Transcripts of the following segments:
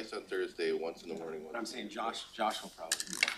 twice on Thursday, once in the morning. But I'm saying Josh will probably do that.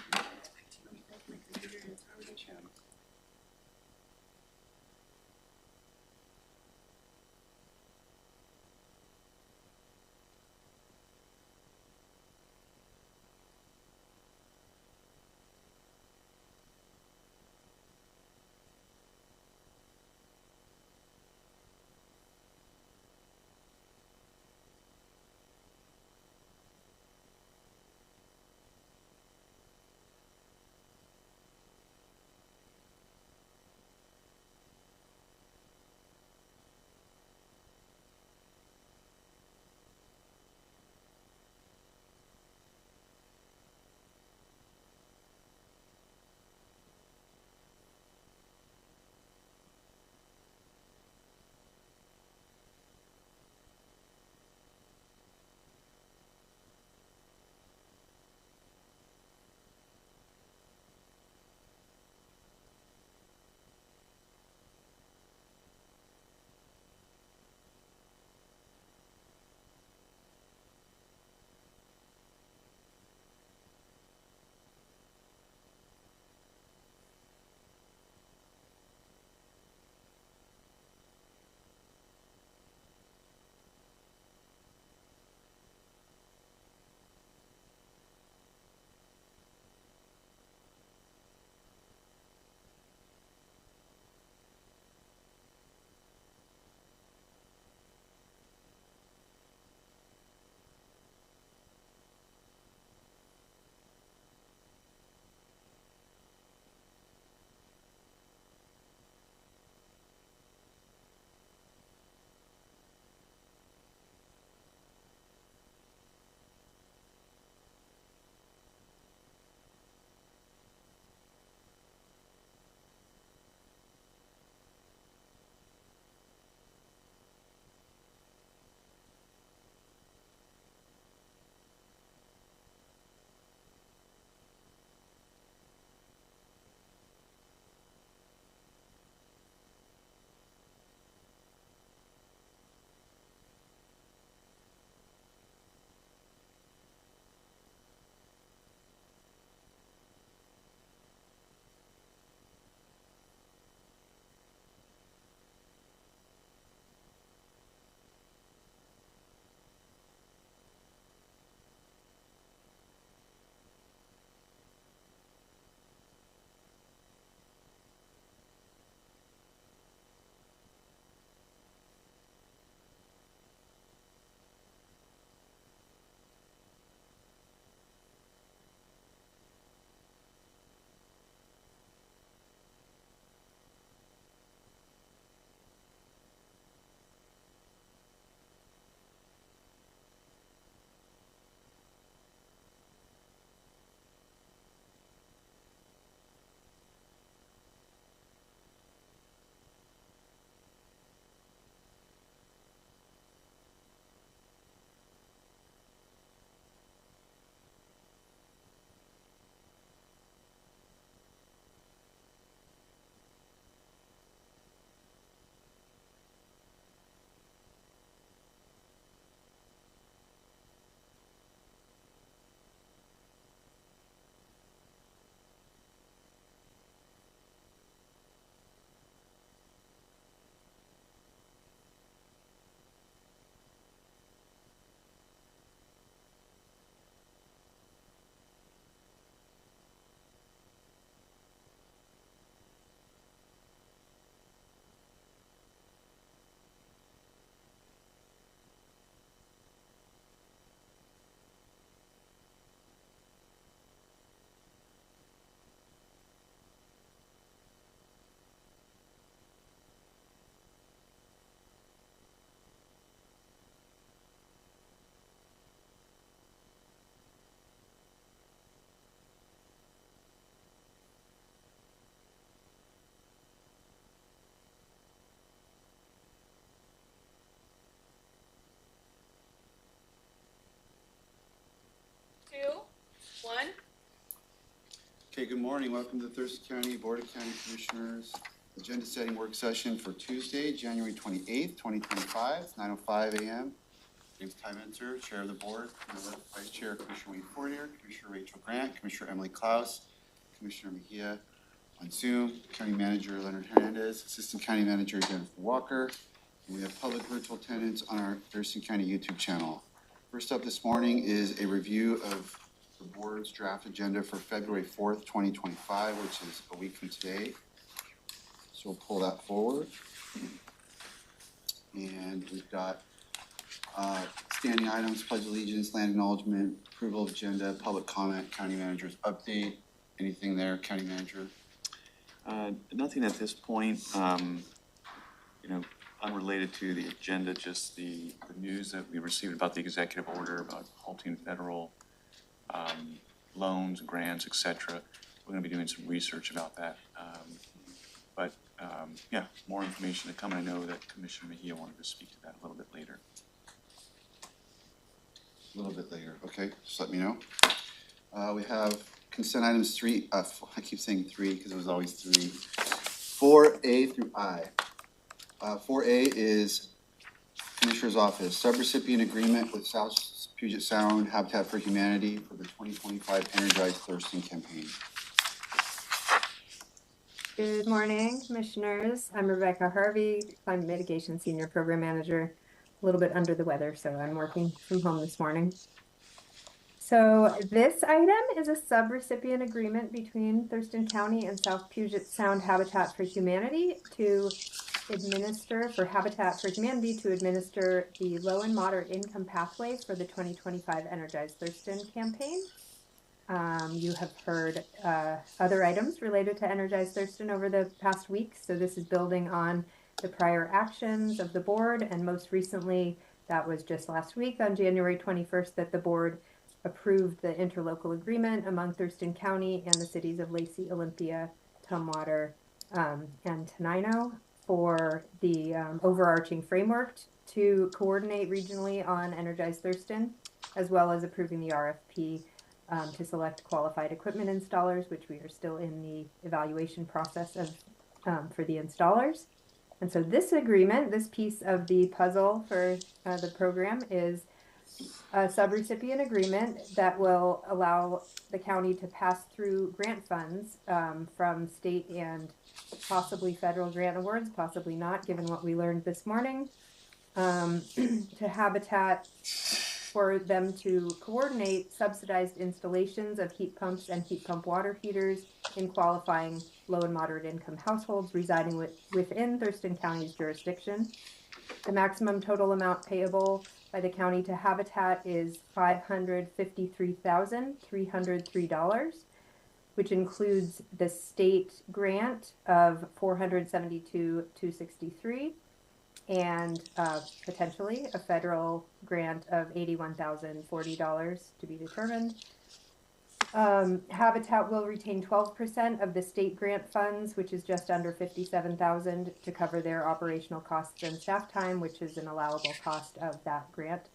Okay, good morning. Welcome to the Thurston County Board of County Commissioners agenda setting work session for Tuesday, January 28th, 2025, 9:05 a.m. James Tyvenser, Chair of the Board, Vice Chair Commissioner Wayne Fortier, Commissioner Rachel Grant, Commissioner Emily Klaus, Commissioner Mejia on Zoom, County Manager Leonard Hernandez, Assistant County Manager Jennifer Walker, and we have public virtual attendance on our Thurston County YouTube channel. First up this morning is a review of the board's draft agenda for February 4th, 2025, which is a week from today. So we'll pull that forward. And we've got standing items, pledge of allegiance, land acknowledgement, approval of agenda, public comment, county manager's update. Anything there, county manager? Nothing at this point, unrelated to the agenda, just the news that we received about the executive order about halting federal loans, grants, et cetera. We're going to be doing some research about that. Yeah, more information to come. And I know that Commissioner Mejia wanted to speak to that a little bit later. A little bit later, okay, just let me know. We have consent items three, I keep saying three because it was always three. 4A through I. 4A is Commissioner's Office, subrecipient agreement with South Puget Sound Habitat for Humanity for the 2025 Energize Thurston campaign. Good morning, Commissioners. I'm Rebecca Harvey, Climate Mitigation Senior Program Manager. A little bit under the weather, so I'm working from home this morning. So this item is a subrecipient agreement between Thurston County and South Puget Sound Habitat for Humanity to administer the low and moderate income pathways for the 2025 Energize Thurston campaign. You have heard other items related to Energize Thurston over the past week, so this is building on the prior actions of the board, and most recently, that was just last week on January 21st that the board approved the interlocal agreement among Thurston County and the cities of Lacey, Olympia, Tumwater, and Tenino for the overarching framework to coordinate regionally on Energize Thurston, as well as approving the RFP to select qualified equipment installers, which we are still in the evaluation process of for the installers. And so this agreement, this piece of the puzzle for the program, is a subrecipient agreement that will allow the county to pass through grant funds from state and possibly federal grant awards, possibly not, given what we learned this morning, to Habitat for them to coordinate subsidized installations of heat pumps and heat pump water heaters in qualifying low and moderate income households residing within Thurston County's jurisdiction. The maximum total amount payable by the county to Habitat is $553,303, which includes the state grant of $472,263 and potentially a federal grant of $81,040 to be determined. Habitat will retain 12% of the state grant funds, which is just under $57,000, to cover their operational costs and staff time, which is an allowable cost of that grant.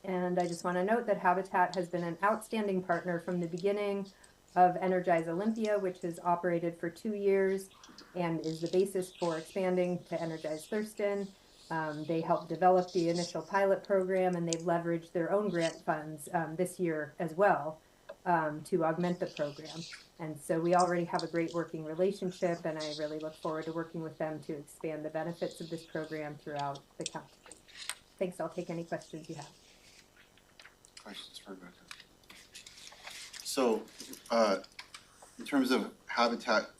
And I just want to note that Habitat has been an outstanding partner from the beginning of Energize Olympia, which has operated for 2 years and is the basis for expanding to Energize Thurston. They helped develop the initial pilot program, and they've leveraged their own grant funds this year as well to augment the program. And so we already have a great working relationship, and I really look forward to working with them to expand the benefits of this program throughout the county. Thanks. I'll take any questions you have. Questions for Rebecca? So, in terms of Habitat,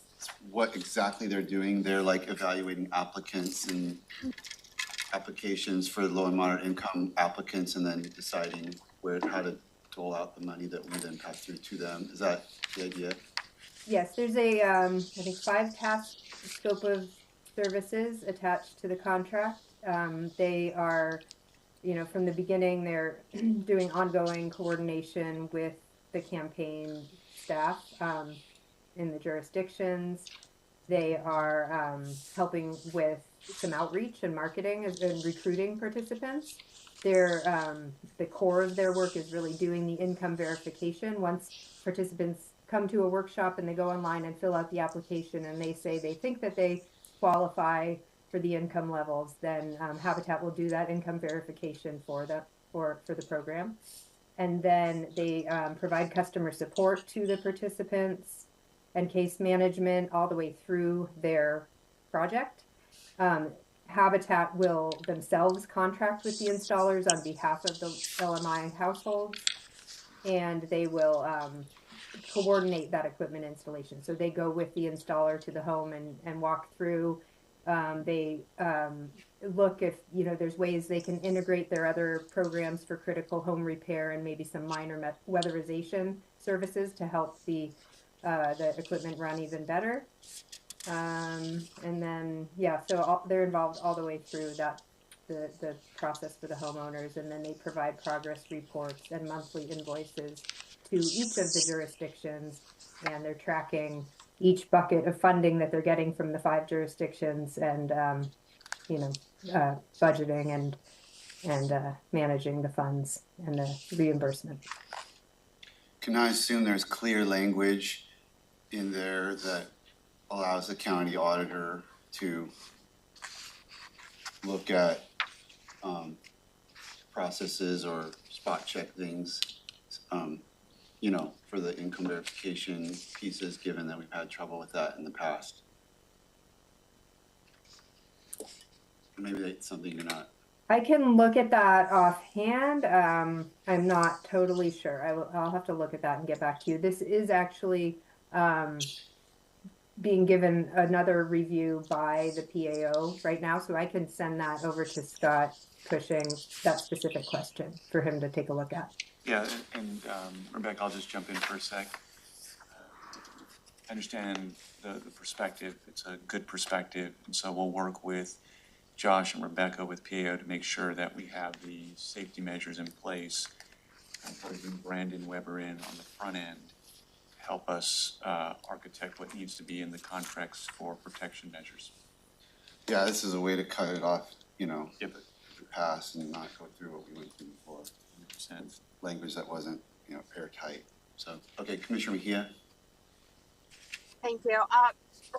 what exactly they're doing, they're like evaluating applicants and applications for low and moderate income applicants, and then deciding how to dole out the money that we then pass through to them. Is that the idea? Yes, there's a I think 5-task scope of services attached to the contract. They are, from the beginning, they're doing ongoing coordination with the campaign staff in the jurisdictions. They are helping with some outreach and marketing and recruiting participants. The core of their work is really doing the income verification. Once participants come to a workshop and they go online and fill out the application and they say they think that they qualify for the income levels, then Habitat will do that income verification for the program. And then they provide customer support to the participants and case management all the way through their project. Habitat will themselves contract with the installers on behalf of the LMI households, and they will coordinate that equipment installation. So they go with the installer to the home and walk through. They look if, you know, there's ways they can integrate their other programs for critical home repair and maybe some minor weatherization services to help the equipment run even better. And then, yeah, so they're involved all the way through the process for the homeowners, and then they provide progress reports and monthly invoices to each of the jurisdictions, and they're tracking each bucket of funding that they're getting from the 5 jurisdictions, and budgeting and managing the funds and the reimbursement. Can I assume there's clear language in there that allows the county auditor to look at processes or spot check things, for the income verification pieces, given that we've had trouble with that in the past? Maybe that's something you're not. I can look at that offhand. I'm not totally sure. I'll have to look at that and get back to you. This is actually being given another review by the PAO right now, so I can send that over to Scott Cushing, that specific question, for him to take a look at. Yeah, and Rebecca, I'll just jump in for a sec. I understand the perspective. It's a good perspective, and so we'll work with Josh and Rebecca with PAO to make sure that we have the safety measures in place. And bring Brandon Weber in on the front end, help us architect what needs to be in the contracts for protection measures. Yeah, this is a way to cut it off, Yeah, but pass and not go through what we went through before. 100%. Language that wasn't, airtight. So, okay, Commissioner Mejia. Thank you.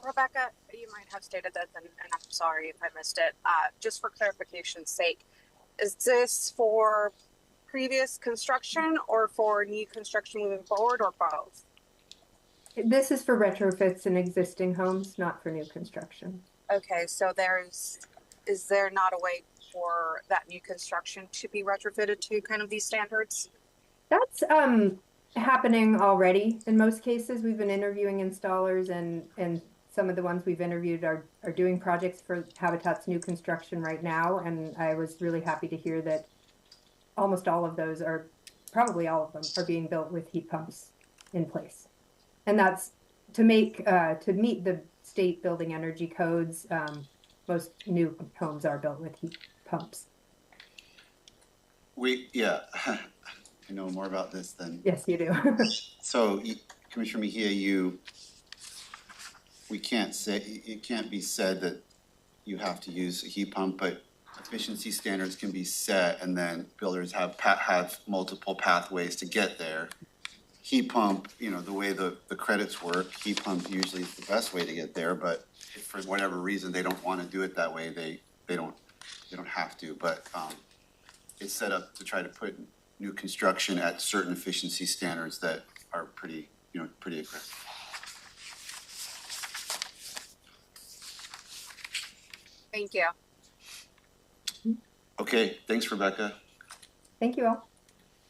Rebecca, you might have stated this, and I'm sorry if I missed it. Just for clarification's sake, is this for previous construction or for new construction moving forward, or both? This is for retrofits in existing homes, not for new construction. Okay, so is there not a way for that new construction to be retrofitted to kind of these standards? That's happening already in most cases. We've been interviewing installers, and some of the ones we've interviewed are doing projects for Habitat's new construction right now, and I was really happy to hear that almost all of those probably all of them are being built with heat pumps in place. And that's to meet the state building energy codes. Most new homes are built with heat pumps. I know more about this than. Yes, you do. So, Commissioner Mejia, it can't be said that you have to use a heat pump, but efficiency standards can be set, and then builders have multiple pathways to get there. Heat pump, the way the credits work, heat pump usually is the best way to get there, but if for whatever reason they don't want to do it that way, they don't have to, but it's set up to try to put new construction at certain efficiency standards that are pretty aggressive. Thank you. Okay, thanks, Rebecca. Thank you all.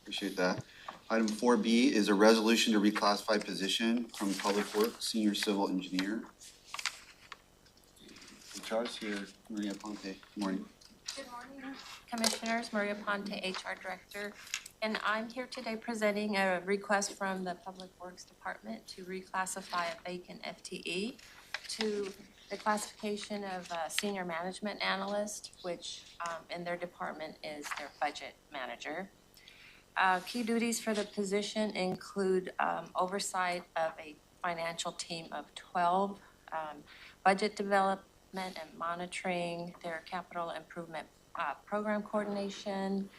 Appreciate that. Item 4B is a resolution to reclassify position from Public Works Senior Civil Engineer. HR's here, Maria Ponte. Good morning. Good morning, Commissioners. Maria Ponte, HR Director. And I'm here today presenting a request from the Public Works Department to reclassify a vacant FTE to the classification of a Senior Management Analyst, which in their department is their budget manager. Key duties for the position include oversight of a financial team of 12, budget development and monitoring, their capital improvement program coordination,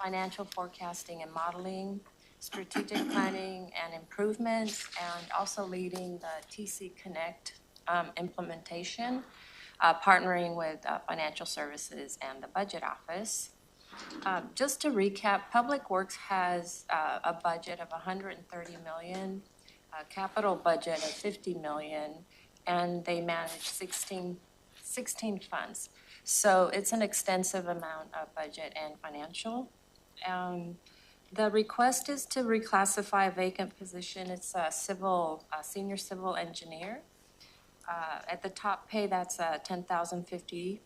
financial forecasting and modeling, strategic planning and improvements, and also leading the TC Connect implementation. partnering with financial services and the budget office. Just to recap, Public Works has a budget of 130 million, a capital budget of 50 million, and they manage 16 funds. So it's an extensive amount of budget and financial. The request is to reclassify a vacant position. It's a senior civil engineer. At the top pay, that's $10,050.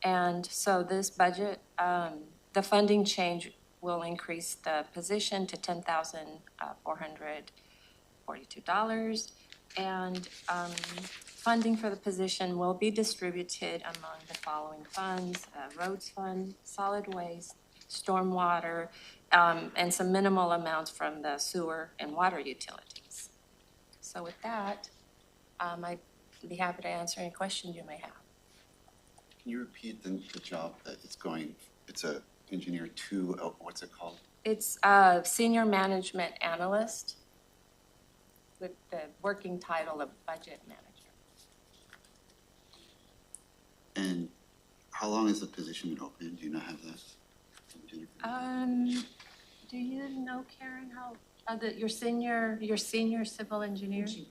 And so this budget, the funding change will increase the position to $10,442. And funding for the position will be distributed among the following funds: roads fund, solid waste, stormwater, and some minimal amounts from the sewer and water utilities. So with that, I'd be happy to answer any questions you may have. Can you repeat the job that it's going, it's a engineer two, what's it called? It's a senior management analyst with the working title of budget manager. And how long has the position been open? Do you not have that? Do you know, Karen, how, your senior civil engineer? Is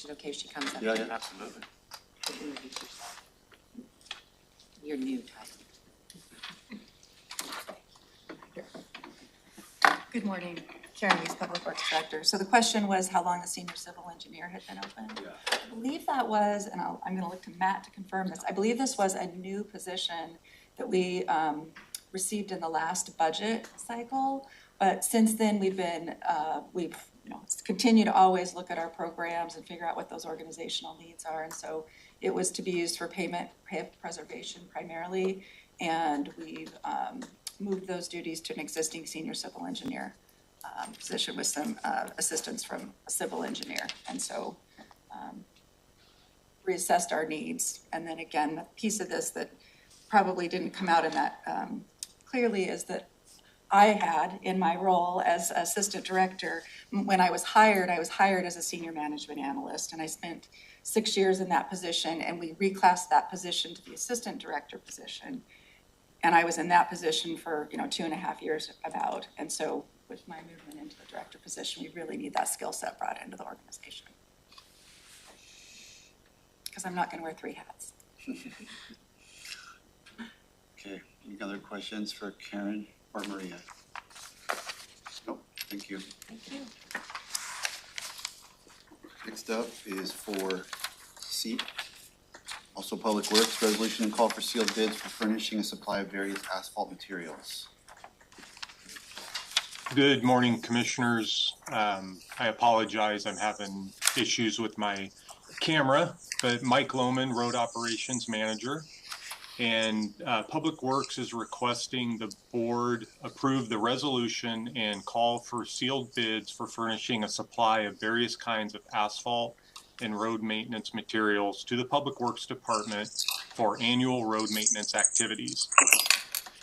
it okay if she comes up? Yeah, absolutely. Your new title. Good morning, Karen Reese, Public Works Director. So the question was how long the senior civil engineer had been open? Yeah. I believe that was, and I'm gonna look to Matt to confirm this, I believe this was a new position that we received in the last budget cycle. But since then, we've continued to always look at our programs and figure out what those organizational needs are. And so it was to be used for pay preservation primarily. And we've moved those duties to an existing senior civil engineer position with some assistance from a civil engineer. And so reassessed our needs. And then again, the piece of this that probably didn't come out in that clearly is that I had in my role as assistant director, when I was hired as a senior management analyst, and I spent 6 years in that position, and we reclassed that position to the assistant director position. And I was in that position for 2.5 years about. And so with my movement into the director position, we really need that skill set brought into the organization. Because I'm not going to wear 3 hats. Okay, any other questions for Karen or Maria? Nope, thank you. Thank you. Next up is for C, also Public Works, resolution and call for sealed bids for furnishing a supply of various asphalt materials. Good morning, Commissioners. I apologize, I'm having issues with my camera, but Mike Lohman, Road Operations Manager. And Public Works is requesting the board approve the resolution and call for sealed bids for furnishing a supply of various kinds of asphalt and road maintenance materials to the Public Works Department for annual road maintenance activities.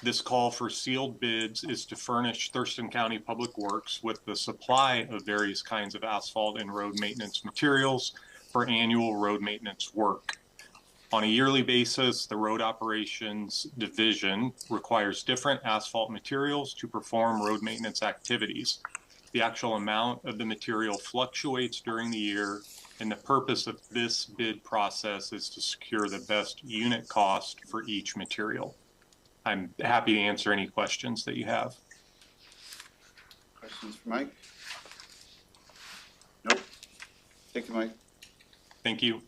This call for sealed bids is to furnish Thurston County Public Works with the supply of various kinds of asphalt and road maintenance materials for annual road maintenance work. On a yearly basis, the Road Operations Division requires different asphalt materials to perform road maintenance activities. The actual amount of the material fluctuates during the year, and the purpose of this bid process is to secure the best unit cost for each material. I'm happy to answer any questions that you have. Questions for Mike? Nope. Thank you, Mike. Thank you.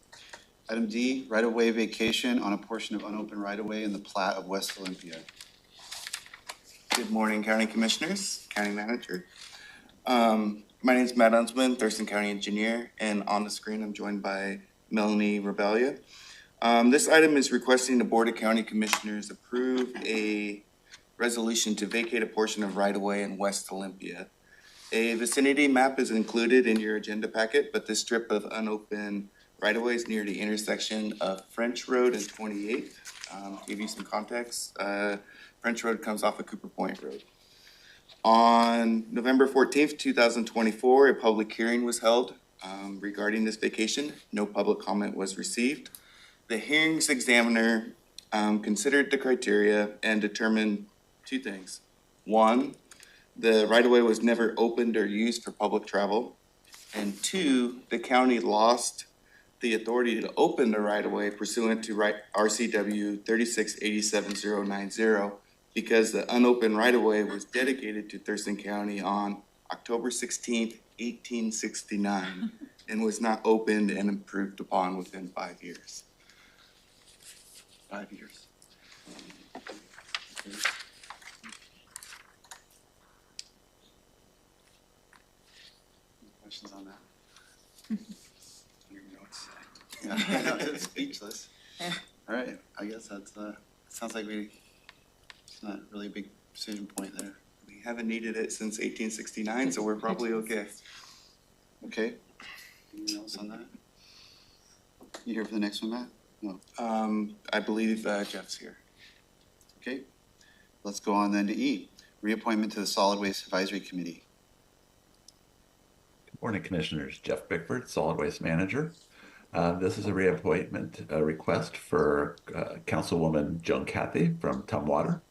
Item D, right-of-way vacation on a portion of unopened right-of-way in the plat of West Olympia. Good morning, County Commissioners, County Manager. My name is Matt Unsman, Thurston County Engineer, and on the screen I'm joined by Melanie Rebellia. This item is requesting the Board of County Commissioners approve a resolution to vacate a portion of right-of-way in West Olympia. A vicinity map is included in your agenda packet, but this strip of unopened right-of-way is near the intersection of French Road and 28th. To give you some context, French Road comes off of Cooper Point Road. On November 14th, 2024, a public hearing was held regarding this vacation. No public comment was received. The hearings examiner considered the criteria and determined two things. One, the right-of-way was never opened or used for public travel. And two, the county lost the authority to open the right-of-way pursuant to RCW 3687-090 because the unopened right-of-way was dedicated to Thurston County on October 16th, 1869, and was not opened and improved upon within 5 years. 5 years. Questions on that? I don't even know what to say. Yeah, I know, it's speechless. All right, I guess that's, sounds like it's not really a big decision point there. We haven't needed it since 1869, so we're probably okay. Okay. Anything else on that? You here for the next one, Matt? No. I believe Jeff's here. Okay. Let's go on then to E, reappointment to the Solid Waste Advisory Committee. Morning, Commissioners. Jeff Bickford, Solid Waste Manager. This is a reappointment request for Councilwoman Joan Cathy from Tumwater.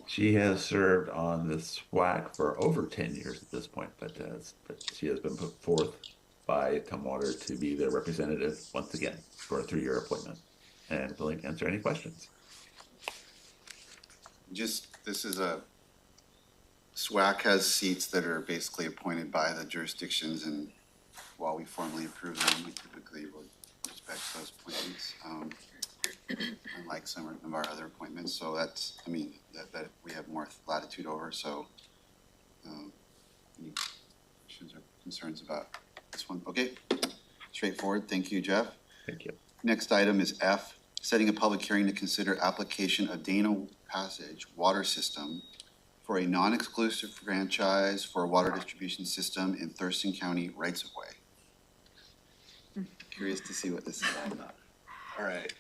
She has served on this SWAC for over 10 years at this point, but she has been put forth by Tumwater to be their representative once again for a 3-year appointment, and willing to answer any questions. This is a, SWAC has seats that are basically appointed by the jurisdictions, and while we formally approve them, we typically will respect those appointments, unlike some of our other appointments. So that's, I mean, that we have more latitude over. So any questions or concerns about this one? Okay, straightforward. Thank you, Jeff. Thank you. Next item is F, setting a public hearing to consider application of Dana Passage Water System for a non-exclusive franchise for a water distribution system in Thurston County rights-of-way. Curious to see what this is all about. All right.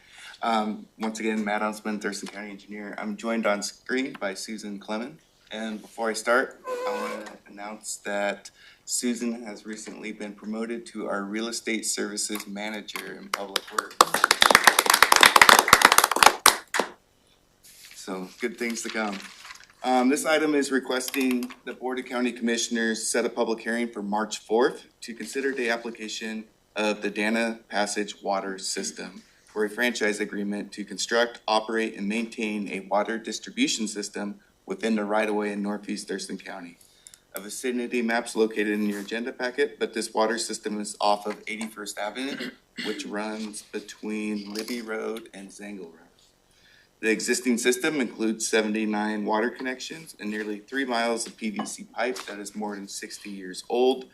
Once again, Matt Huntsman, Thurston County Engineer. I'm joined on screen by Susan Clement. And before I start, I want to announce that Susan has recently been promoted to our Real Estate Services Manager in Public Works. So good things to come. This item is requesting the Board of County Commissioners set a public hearing for March 4th to consider the application of the Dana Passage Water System for a franchise agreement to construct, operate, and maintain a water distribution system within the right-of-way in Northeast Thurston County. A vicinity map's located in your agenda packet, but this water system is off of 81st Avenue, which runs between Libby Road and Zangle Road. The existing system includes 79 water connections and nearly 3 miles of PVC pipe that is more than 60 years old,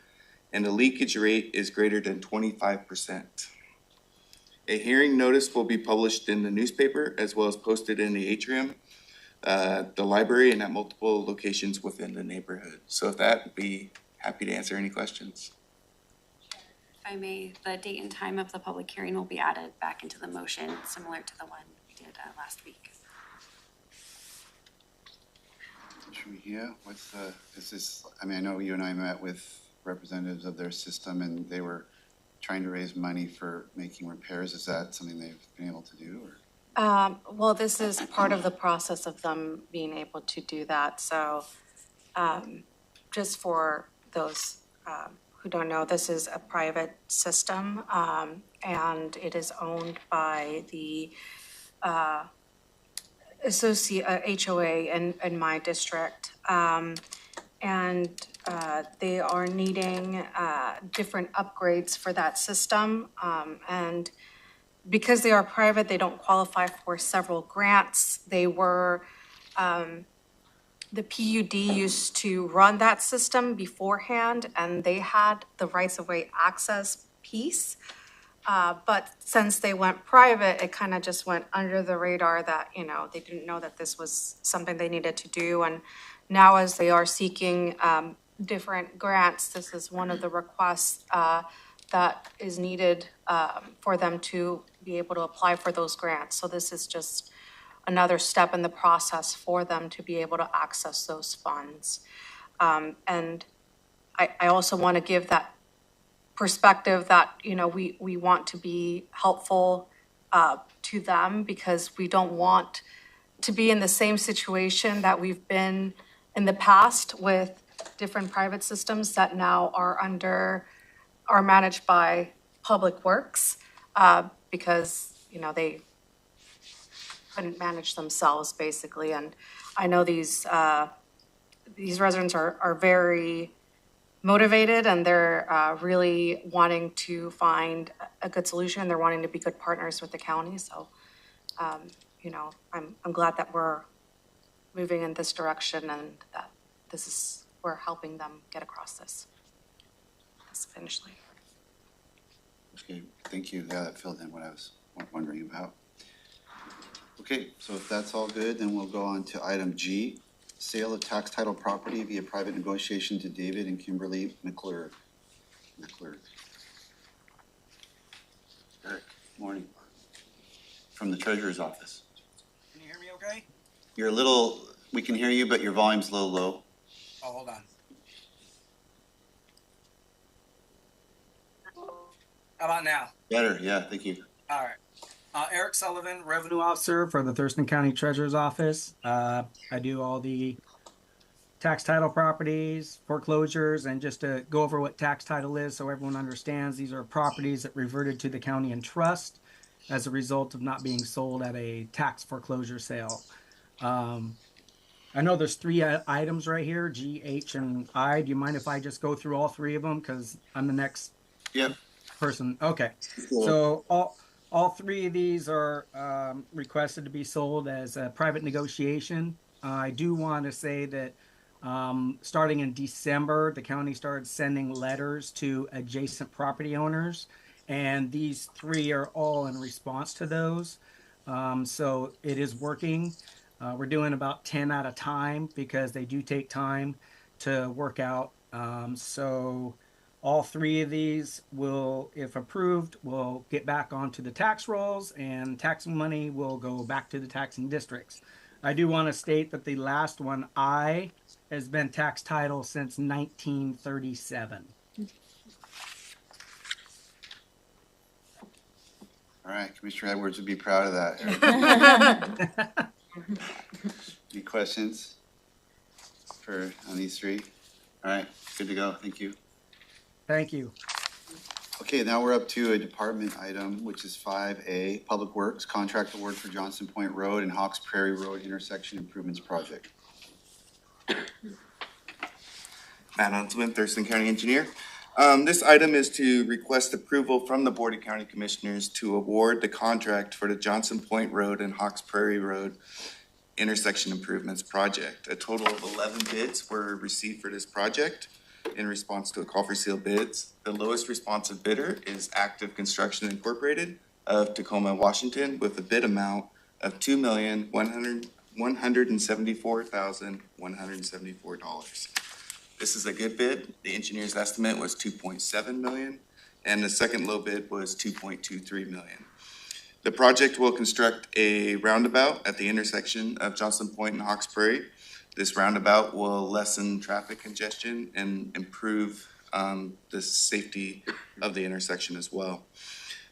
and the leakage rate is greater than 25%. A hearing notice will be published in the newspaper as well as posted in the atrium, the library, and at multiple locations within the neighborhood. So with that, I'd be happy to answer any questions. If I may, the date and time of the public hearing will be added back into the motion, similar to the one we did last week. Should we hear what's the, is this, I mean, I know you and I met with representatives of their system and they were trying to raise money for making repairs. Is that something they've been able to do, or? Well, this is part of the process of them being able to do that. So just for those who don't know, this is a private system and it is owned by the HOA in my district. And they are needing different upgrades for that system. And because they are private, they don't qualify for several grants. They were, the PUD used to run that system beforehand, and they had the rights-of-way access piece. But since they went private, it kind of just went under the radar that, you know, they didn't know that this was something they needed to do. And now as they are seeking different grants, this is one of the requests that is needed for them to be able to apply for those grants. So this is just another step in the process for them to be able to access those funds. And I also want to give that perspective that, you know, we want to be helpful to them because we don't want to be in the same situation that we've been in the past with different private systems that now are managed by Public Works, because, they couldn't manage themselves, basically. And I know these residents are very motivated, and they're really wanting to find a good solution. They're wanting to be good partners with the county. So, I'm glad that we're moving in this direction, and that we're helping them get across this finish line. Okay, thank you. Yeah, that filled in what I was wondering about. Okay, so if that's all good, then we'll go on to item G, sale of tax title property via private negotiation to David and Kimberly McClure. Eric, morning. From the treasurer's office. Can you hear me okay? We can hear you, but your volume's a little low. Oh, hold on. How about now? Better, yeah, thank you. All right. Eric Sullivan, Revenue Officer for the Thurston County Treasurer's Office. I do all the tax title properties, foreclosures, and just to go over what tax title is so everyone understands, these are properties that reverted to the county in trust as a result of not being sold at a tax foreclosure sale. I know there's three items right here, G, H, and I. Do you mind if I just go through all three of them? Because I'm the next person. Okay. Cool. So all three of these are requested to be sold as a private negotiation. I do want to say that starting in December, the county started sending letters to adjacent property owners, and these three are all in response to those. So it is working. We're doing about 10 at a time because they do take time to work out. So all three of these will, if approved, will get back onto the tax rolls, and taxing money will go back to the taxing districts. I do want to state that the last one, I, has been tax title since 1937. All right, Commissioner Edwards would be proud of that. Any questions on these three? All right, good to go. Thank you. Thank you. Okay, now we're up to a department item, which is 5A, Public Works, contract award for Johnson Point Road and Hawks Prairie Road intersection improvements project. Matt Huntsman, Thurston County Engineer. This item is to request approval from the Board of County Commissioners to award the contract for the Johnson Point Road and Hawks Prairie Road intersection improvements project. A total of 11 bids were received for this project in response to a call for sealed bids. The lowest responsive bidder is Active Construction Incorporated of Tacoma, Washington, with a bid amount of $2,174,174. This is a good bid. The engineer's estimate was 2.7 million, and the second low bid was 2.23 million. The project will construct a roundabout at the intersection of Johnson Point and Hawks Prairie. This roundabout will lessen traffic congestion and improve the safety of the intersection as well.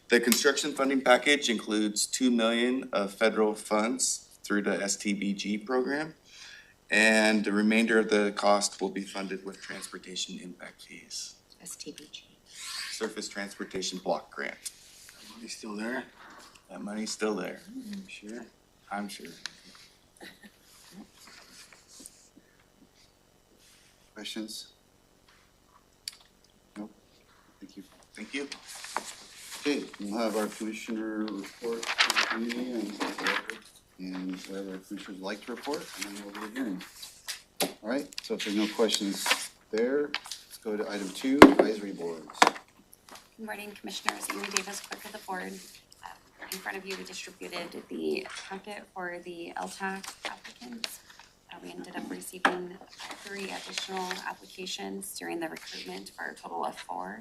The construction funding package includes $2 million of federal funds through the STBG program, and the remainder of the cost will be funded with transportation impact fees. STBG. Surface Transportation Block Grant. That money's still there? That money's still there. Sure. I'm sure. Questions? Nope. Thank you. Thank you. Okay, we'll have our commissioner report to the community and whatever commissioners would like to report, and then we'll be adjourned. All right, so if there's no questions there, let's go to item 2, advisory boards. Good morning, Commissioners. Amy Davis, Clerk of the Board. In front of you, we distributed the packet for the LTAC applicants. We ended up receiving 3 additional applications during the recruitment for a total of 4.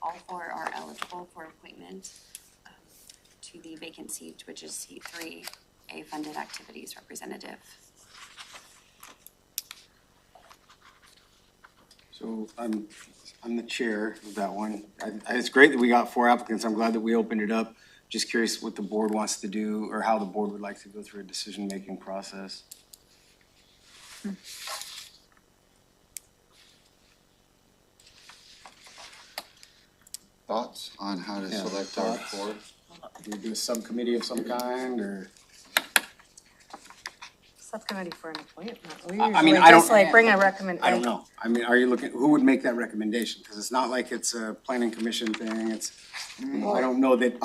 All 4 are eligible for appointment to the vacant seat, which is seat 3, a funded activities representative. So I'm the chair of that one. It's great that we got 4 applicants. I'm glad that we opened it up just curious what the board wants to do or how the board would like to go through a decision-making process. Thoughts on how to Yeah, select our thoughts? board? Do we do a subcommittee of some kind or? Subcommittee for an appointment. We I mean, usually I just don't- like bring a recommend. I don't know. I mean, are you looking, who would make that recommendation? Because it's not like it's a planning commission thing. It's, you know, I don't know that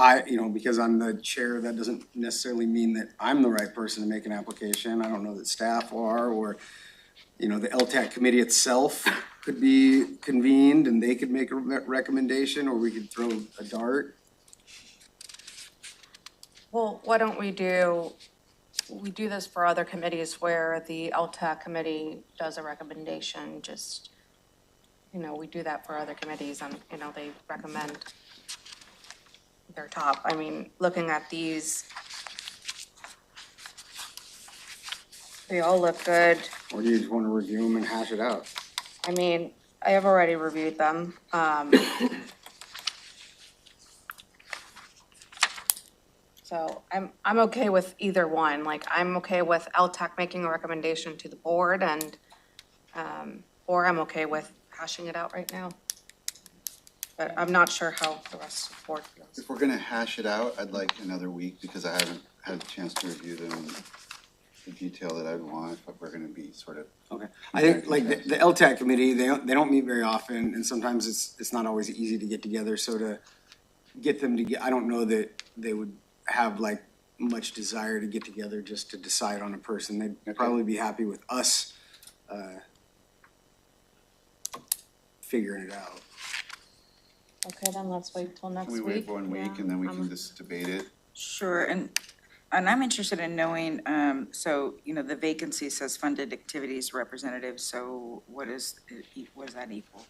because I'm the chair, that doesn't necessarily mean that I'm the right person to make an application. I don't know that staff are, or, the LTAC committee itself could be convened and they could make a recommendation, or we could throw a dart. Well, why don't we do this for other committees where the LTAC committee does a recommendation, just, we do that for other committees and, they recommend their top. I mean, looking at these, they all look good. Or do you just want to review them and hash it out? I mean, I have already reviewed them. So I'm okay with either one. Like, I'm okay with LTAC making a recommendation to the board and, or I'm okay with hashing it out right now. But I'm not sure how the rest of the board feels. If we're gonna hash it out, I'd like another week because I haven't had a chance to review them in the detail that I'd want, if we're gonna be sort of. Okay, I think like the LTAC committee, they don't meet very often, and sometimes it's not always easy to get together, so to get them to get, I don't know that they would have like much desire to get together just to decide on a person. They'd probably be happy with us, figuring it out. Okay, then let's wait till next Can we week. wait 1 week and then we can just debate it? Sure, and I'm interested in knowing, the vacancy says funded activities representative, so what does that equal?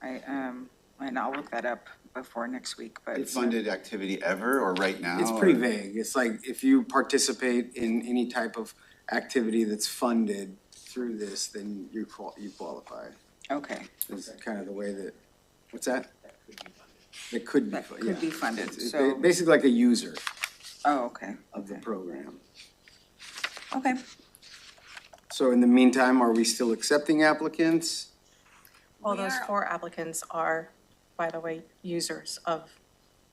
And I'll look that up before next week, but. Funded activity ever or right now? It's pretty vague. It's like if you participate in any type of activity that's funded through this, then you qualify. Okay. Is kind of the way that, what's that? That could be. Could be funded, It's so. basically like a user Oh, okay. of the program. Okay. So in the meantime, are we still accepting applicants? All those 4 applicants are, by the way, users of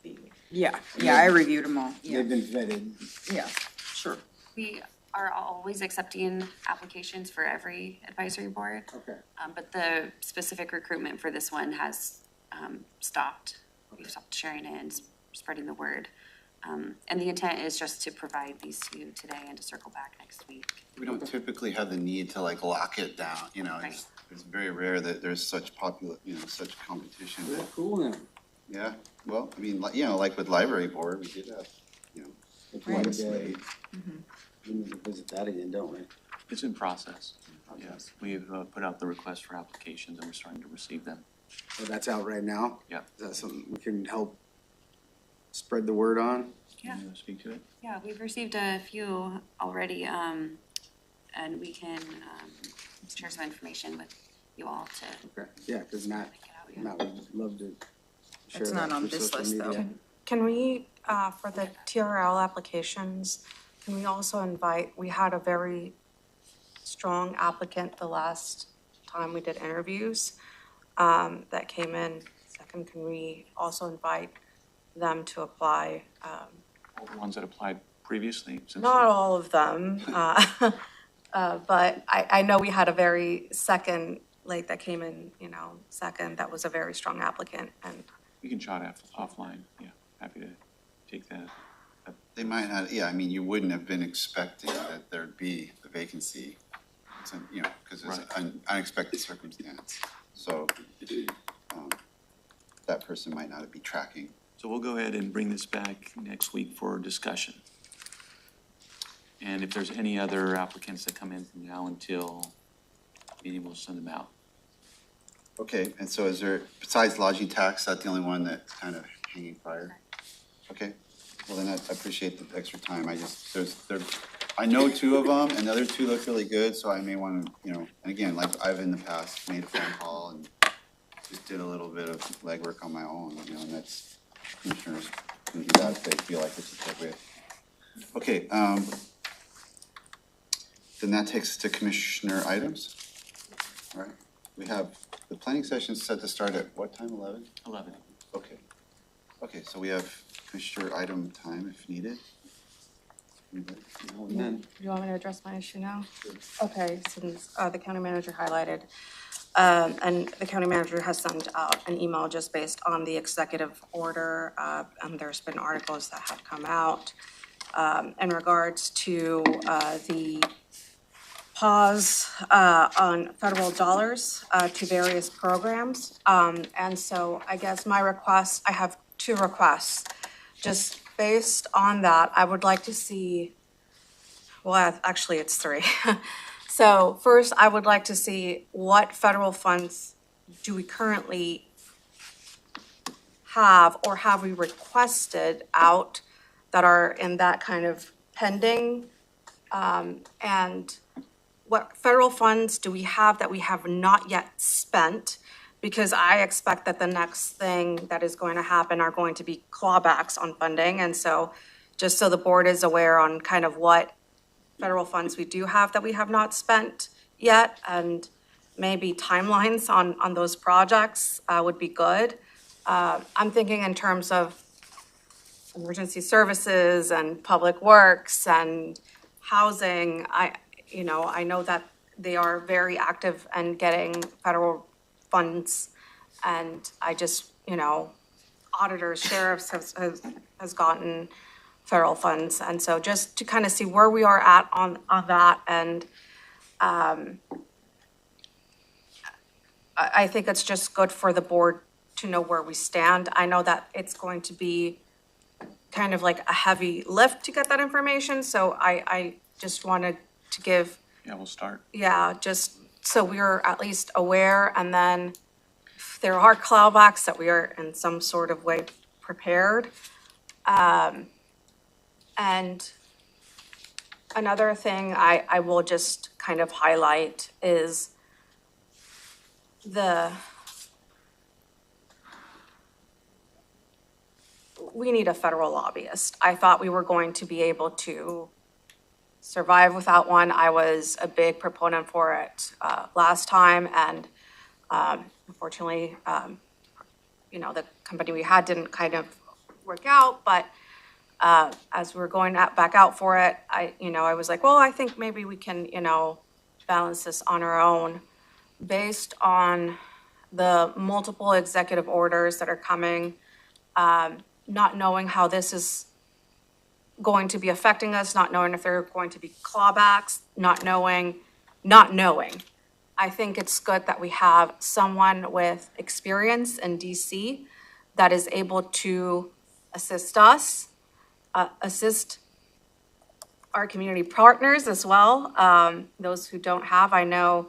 the. Yeah, I reviewed them all, yeah, They've been vetted. yeah, sure. We are always accepting applications for every advisory board, Okay. but the specific recruitment for this one has stopped. We've stopped sharing it and spreading the word. And the intent is just to provide these to you today and to circle back next week. We don't typically have the need to like lock it down, Right. it's very rare that there's such such competition. Very cool now. Yeah, well, I mean, like with library board, we did have, quite a slate. We need to visit that again, don't we? It's in process. Yes, we've put out the request for applications and we're starting to receive them. So that's out right now? Yeah. Is that something we can help spread the word on? Yeah. Can you speak to it? Yeah, we've received a few already, and we can share some information with you all to. Okay, yeah, because Matt would love to share It's that not on through this social list, though. media. Can we, for the TRL applications, can we also invite, we had a very strong applicant the last time we did interviews that came in second. Can we also invite them to apply? All the ones that applied previously? since- Not all of them, but I know we had a very second, like that came in, second, that was a very strong applicant and. We can chat offline, yeah, happy to take that. They might not, I mean, you wouldn't have been expecting that there'd be a vacancy, because it's an unexpected circumstance. So, that person might not be tracking. So we'll go ahead and bring this back next week for discussion. And if there's any other applicants that come in from now until meeting, we'll send them out. Okay, and so is there, besides lodging tax, that's the only one that's kind of hanging fire? Okay, well then I appreciate the extra time. I know 2 of them and the other 2 look really good, so I may want to, and again, like I've in the past made a phone call and just did a little bit of legwork on my own, and that's Commissioner's can do that if they feel like it's appropriate. Okay, then that takes us to commissioner items. All right, we have, the planning session is set to start at what time, 11? 11. Okay. Okay, so we have commissioner item time if needed. Anybody? None. Do you want me to address my issue now? Okay, since the county manager highlighted, and the county manager has sent out an email just based on the executive order, and there's been articles that have come out in regards to the pause on federal dollars to various programs. And so I guess my request, I have two requests. Just based on that, I would like to see, well, actually it's three. So first, I would like to see what federal funds do we currently have or have we requested out that are in that kind of pending? And what federal funds do we have that we have not yet spent? Because I expect that the next thing that is going to happen are going to be clawbacks on funding. And so just so the board is aware on kind of what federal funds we do have that we have not spent yet, and maybe timelines on those projects would be good. I'm thinking in terms of emergency services and public works and housing. I know that they are very active and getting federal funds, and I just, auditors, sheriffs has gotten federal funds, and so just to kind of see where we are at on that, and I think it's just good for the board to know where we stand. I know that it's going to be kind of like a heavy lift to get that information, so I just wanted to give. Yeah, we'll start. Yeah, just so we're at least aware, and then if there are clawbacks, that we are in some sort of way prepared. And another thing I will just kind of highlight is we need a federal lobbyist. I thought we were going to be able to survive without one. I was a big proponent for it last time, and unfortunately, the company we had didn't kind of work out, but as we were going back out for it, I was like, well, I think maybe we can, balance this on our own based on the multiple executive orders that are coming, not knowing how this is going to be affecting us, not knowing if there are going to be clawbacks, not knowing. I think it's good that we have someone with experience in DC that is able to assist us, assist our community partners as well, those who don't have. I know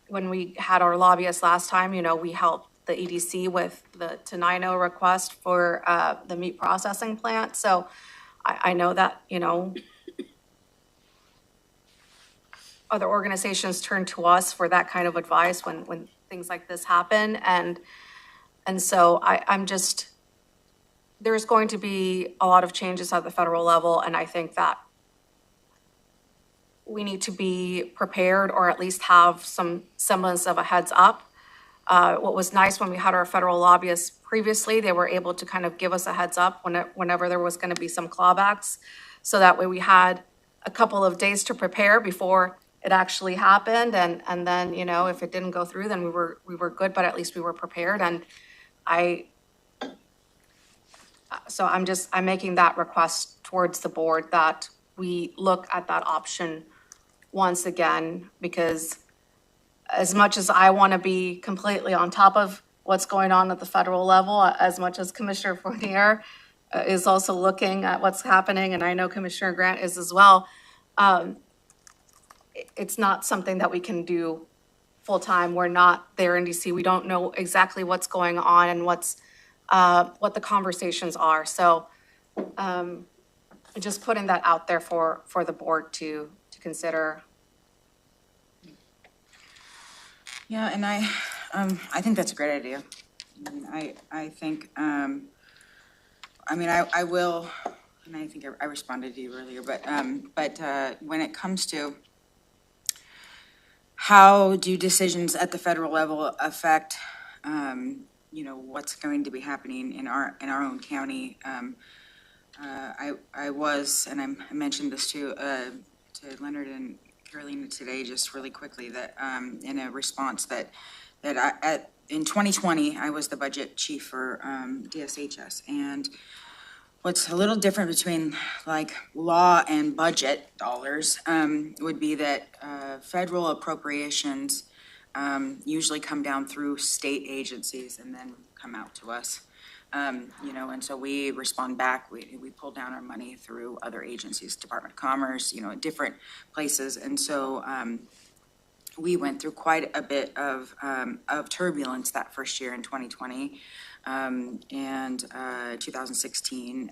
when we had our lobbyists last time, we helped the EDC with the Tenino request for the meat processing plant. So I know that, other organizations turn to us for that kind of advice when things like this happen. And so I'm just, there's going to be a lot of changes at the federal level, and I think that we need to be prepared or at least have some semblance of a heads up. What was nice when we had our federal lobbyists previously, they were able to kind of give us a heads up whenever there was going to be some clawbacks. So that way we had a couple of days to prepare before it actually happened. And then, if it didn't go through, then we were good, but at least we were prepared. And so I'm making that request towards the board that we look at that option once again, because as much as I want to be completely on top of what's going on at the federal level, as much as Commissioner Fournier is also looking at what's happening, and I know Commissioner Grant is as well, it's not something that we can do full-time. We're not there in DC. We don't know exactly what's going on and what the conversations are. So just putting that out there for the board to consider. Yeah, and I think that's a great idea. I think, I mean, I will, and I think I responded to you earlier, but when it comes to how do decisions at the federal level affect, what's going to be happening in our own county, I was, and I mentioned this to Leonard and Carolina today, just really quickly, that, in a response that in 2020, I was the budget chief for, DSHS, and what's a little different between like law and budget dollars, would be that, federal appropriations, usually come down through state agencies and then come out to us. And so we respond back, we pull down our money through other agencies, Department of Commerce, different places. And so, we went through quite a bit of turbulence that first year in 2020, and 2016.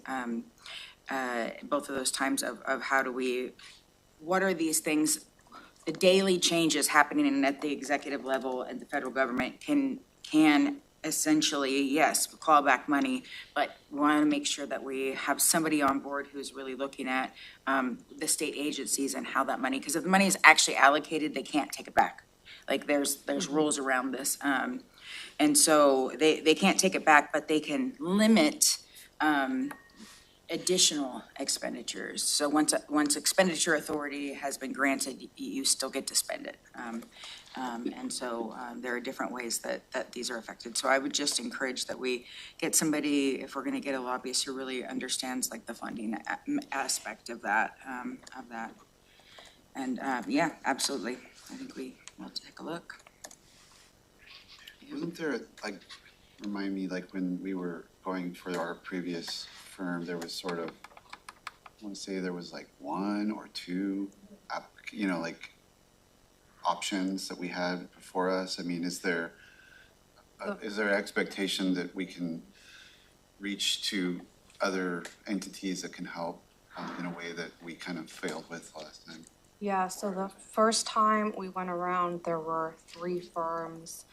Both of those times of what are these things, the daily changes happening at the executive level and the federal government can essentially, yes, claw back money, but we want to make sure that we have somebody on board who's really looking at the state agencies and how that money, because if the money is actually allocated, they can't take it back. Like there's rules around this. And so they can't take it back, but they can limit additional expenditures. So once expenditure authority has been granted, you still get to spend it. And so there are different ways that these are affected. So I would just encourage that we get somebody, if we're going to get a lobbyist who really understands like the funding aspect of that. And yeah, absolutely. I think we will take a look. Wasn't there, like, remind me, like when we were going for our previous firm, there was sort of, I want to say there was like one or two, like options that we had before us. I mean, is there expectation that we can reach to other entities that can help in a way that we kind of failed with last time? Yeah, so the first time we went around, there were 3 firms,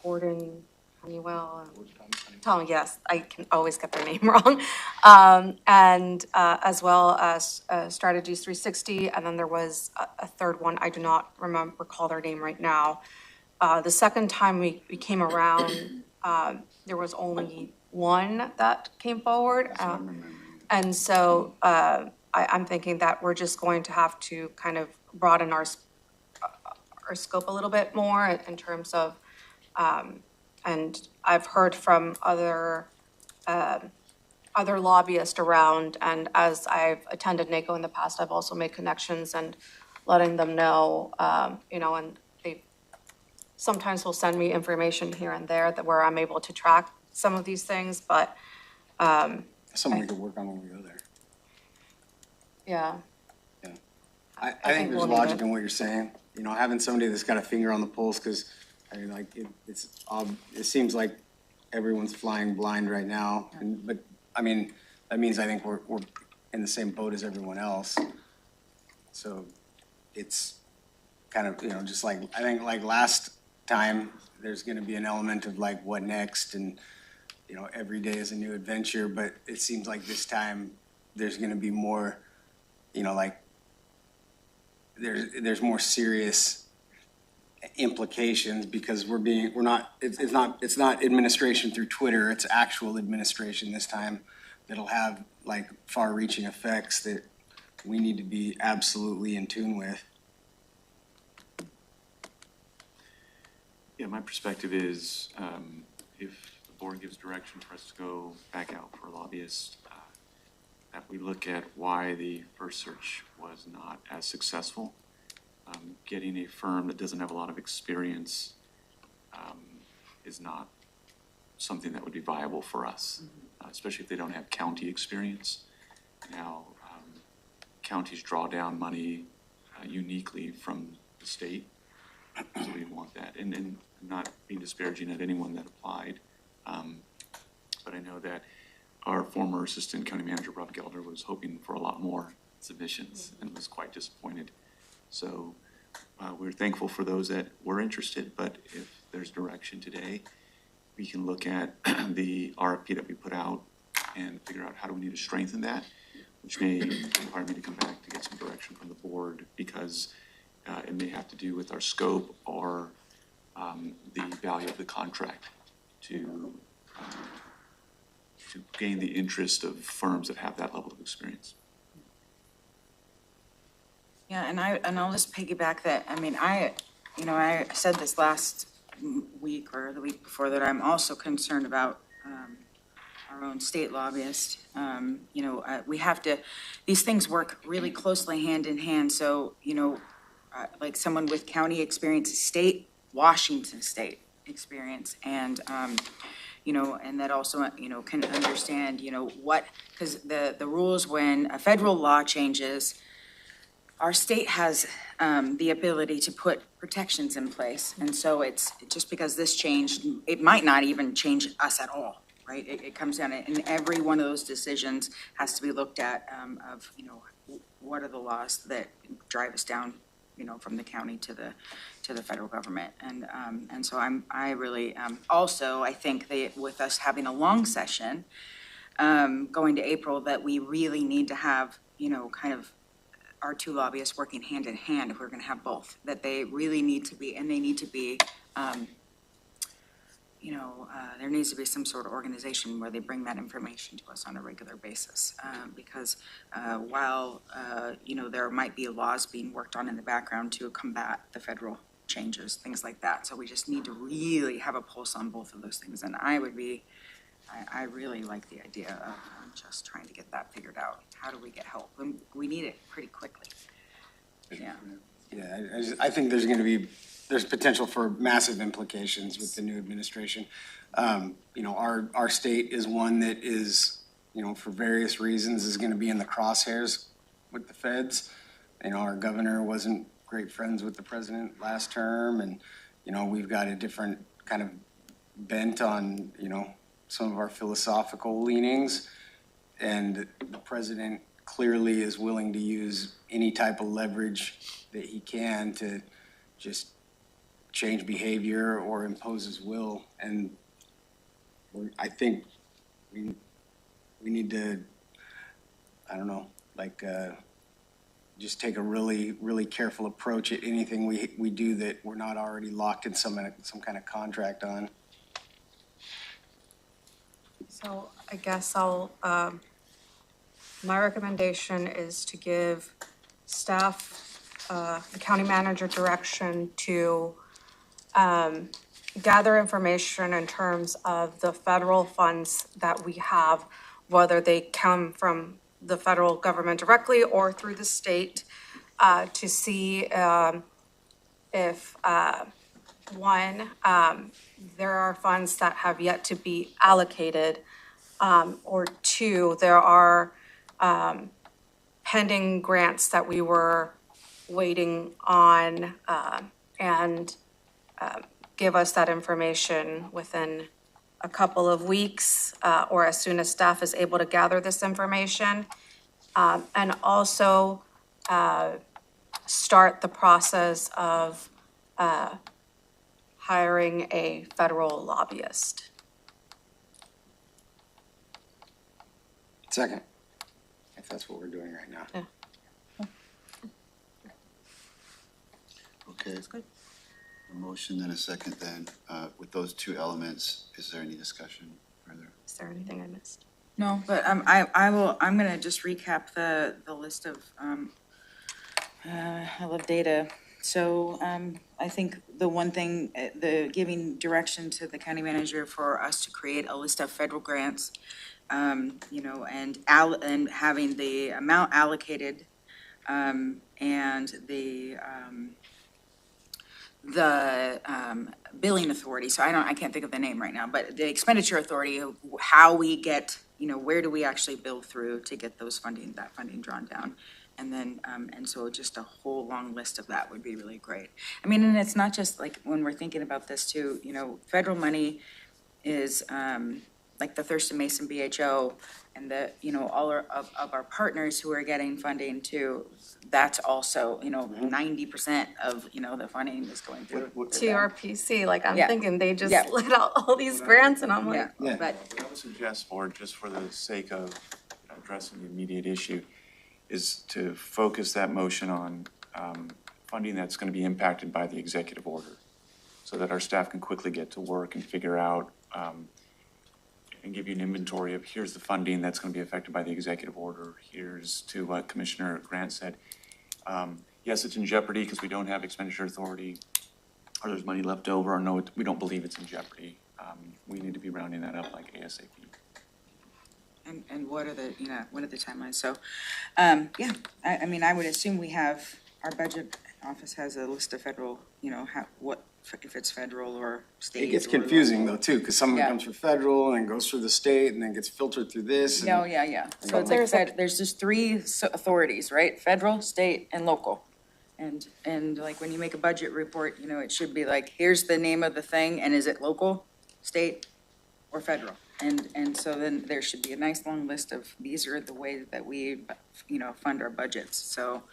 Gordon, Honeywell, and Tom, yes, I can always get their name wrong. And as well as Strategies 360, and then there was a third one, I do not recall their name right now. The second time we came around, there was only one that came forward. And so I'm thinking that we're just going to have to kind of broaden our scope a little bit more in terms of, and I've heard from other lobbyists around, and as I've attended NACO in the past, I've also made connections and letting them know, and they sometimes will send me information here and there where I'm able to track some of these things, but something we could work on when we go there. Yeah. Yeah. I think there's logic in what you're saying, having somebody that's got a finger on the pulse, because I mean, like, it seems like everyone's flying blind right now, but I mean, that means I think we're in the same boat as everyone else. So it's kind of, just like, I think like last time, there's gonna be an element of like, what next? And, every day is a new adventure, but it seems like this time there's gonna be more, like, there's more serious implications, because it's not administration through Twitter, it's actual administration this time that'll have like far-reaching effects that we need to be absolutely in tune with. Yeah, my perspective is, if the board gives direction for us to go back out for lobbyists, that we look at why the first search was not as successful. Getting a firm that doesn't have a lot of experience is not something that would be viable for us, especially if they don't have county experience. Now, counties draw down money uniquely from the state, so we want that. And not being disparaging of anyone that applied, but I know that our former assistant county manager, Rob Gelder, was hoping for a lot more submissions and was quite disappointed. So we're thankful for those that were interested, but if there's direction today we can look at the RFP that we put out and figure out how do we need to strengthen that, which may require me to come back to get some direction from the board, because it may have to do with our scope or the value of the contract to gain the interest of firms that have that level of experience. Yeah, and I'll just piggyback that, I mean, I said this last week or the week before that I'm also concerned about our own state lobbyist. We have to, these things work really closely hand in hand. So, like someone with county experience, Washington State experience, and, and that also, can understand, what, because the rules, when a federal law changes, our state has the ability to put protections in place. And so it's just because this changed, it might not even change us at all, right? It comes down to, and every one of those decisions has to be looked at of, what are the laws that drive us down, from the county to the federal government. And so I really, also, I think that with us having a long session going to April, that we really need to have, kind of our two lobbyists working hand in hand if we're gonna have both, that they really need to be, and they need to be, there needs to be some sort of organization where they bring that information to us on a regular basis. Because while, there might be laws being worked on in the background to combat the federal changes, things like that. So we just need to really have a pulse on both of those things. And I really like the idea of just trying to get that figured out. How do we get help? We need it pretty quickly. Yeah. Yeah, I think there's potential for massive implications with the new administration. Our state is one that is, for various reasons, is gonna be in the crosshairs with the feds. Our governor wasn't great friends with the president last term, and, we've got a different kind of bent on, some of our philosophical leanings. And the president clearly is willing to use any type of leverage that he can to just change behavior or impose his will. And I think we need to, I don't know, just take a really, really careful approach at anything we do that we're not already locked in some kind of contract on. So I guess my recommendation is to give staff, the county manager, direction to gather information in terms of the federal funds that we have, whether they come from the federal government directly or through the state, to see if there are funds that have yet to be allocated, or two, there are pending grants that we were waiting on, and give us that information within a couple of weeks, or as soon as staff is able to gather this information, and also start the process of hiring a federal lobbyist. Second, if that's what we're doing right now. Yeah. Okay. That's good. A motion and a second then. With those two elements, is there any discussion further? Is there anything I missed? No, but I'm gonna just recap the list of data. So I think the one thing, the giving direction to the county manager for us to create a list of federal grants, and having the amount allocated, and the billing authority. So I can't think of the name right now, but the expenditure authority, how we get, where do we actually bill through to get that funding drawn down? And then, and so just a whole long list of that would be really great. I mean, and it's not just like when we're thinking about this too, federal money is, like the Thurston Mason BHO and the, all of our partners who are getting funding too, that's also, 90% of, the funding is going through. TRPC, like I'm Yeah. thinking they just Yeah. let out all these grants and I'm like, Yeah, but What I would suggest, Board, just for the sake of addressing the immediate issue, is to focus that motion on funding that's going to be impacted by the executive order, so that our staff can quickly get to work and figure out and give you an inventory of here's the funding that's going to be affected by the executive order. Here's to what Commissioner Grant said. Yes, it's in jeopardy because we don't have expenditure authority, or there's money left over, or no, we don't believe it's in jeopardy. We need to be rounding that up like ASAP. And what are the, what are the timelines? So, I mean, I would assume we have, our budget office has a list of federal, if it's federal or state. It gets or confusing local. though too, because some of it Yeah. comes from federal and goes through the state and then gets filtered through this. and- No, yeah. So it's like, there's just three authorities, right? Federal, state, and local. And like when you make a budget report, it should be like, here's the name of the thing, and is it local, state, or federal? And so then there should be a nice long list of, these are the ways that we, fund our budgets. So,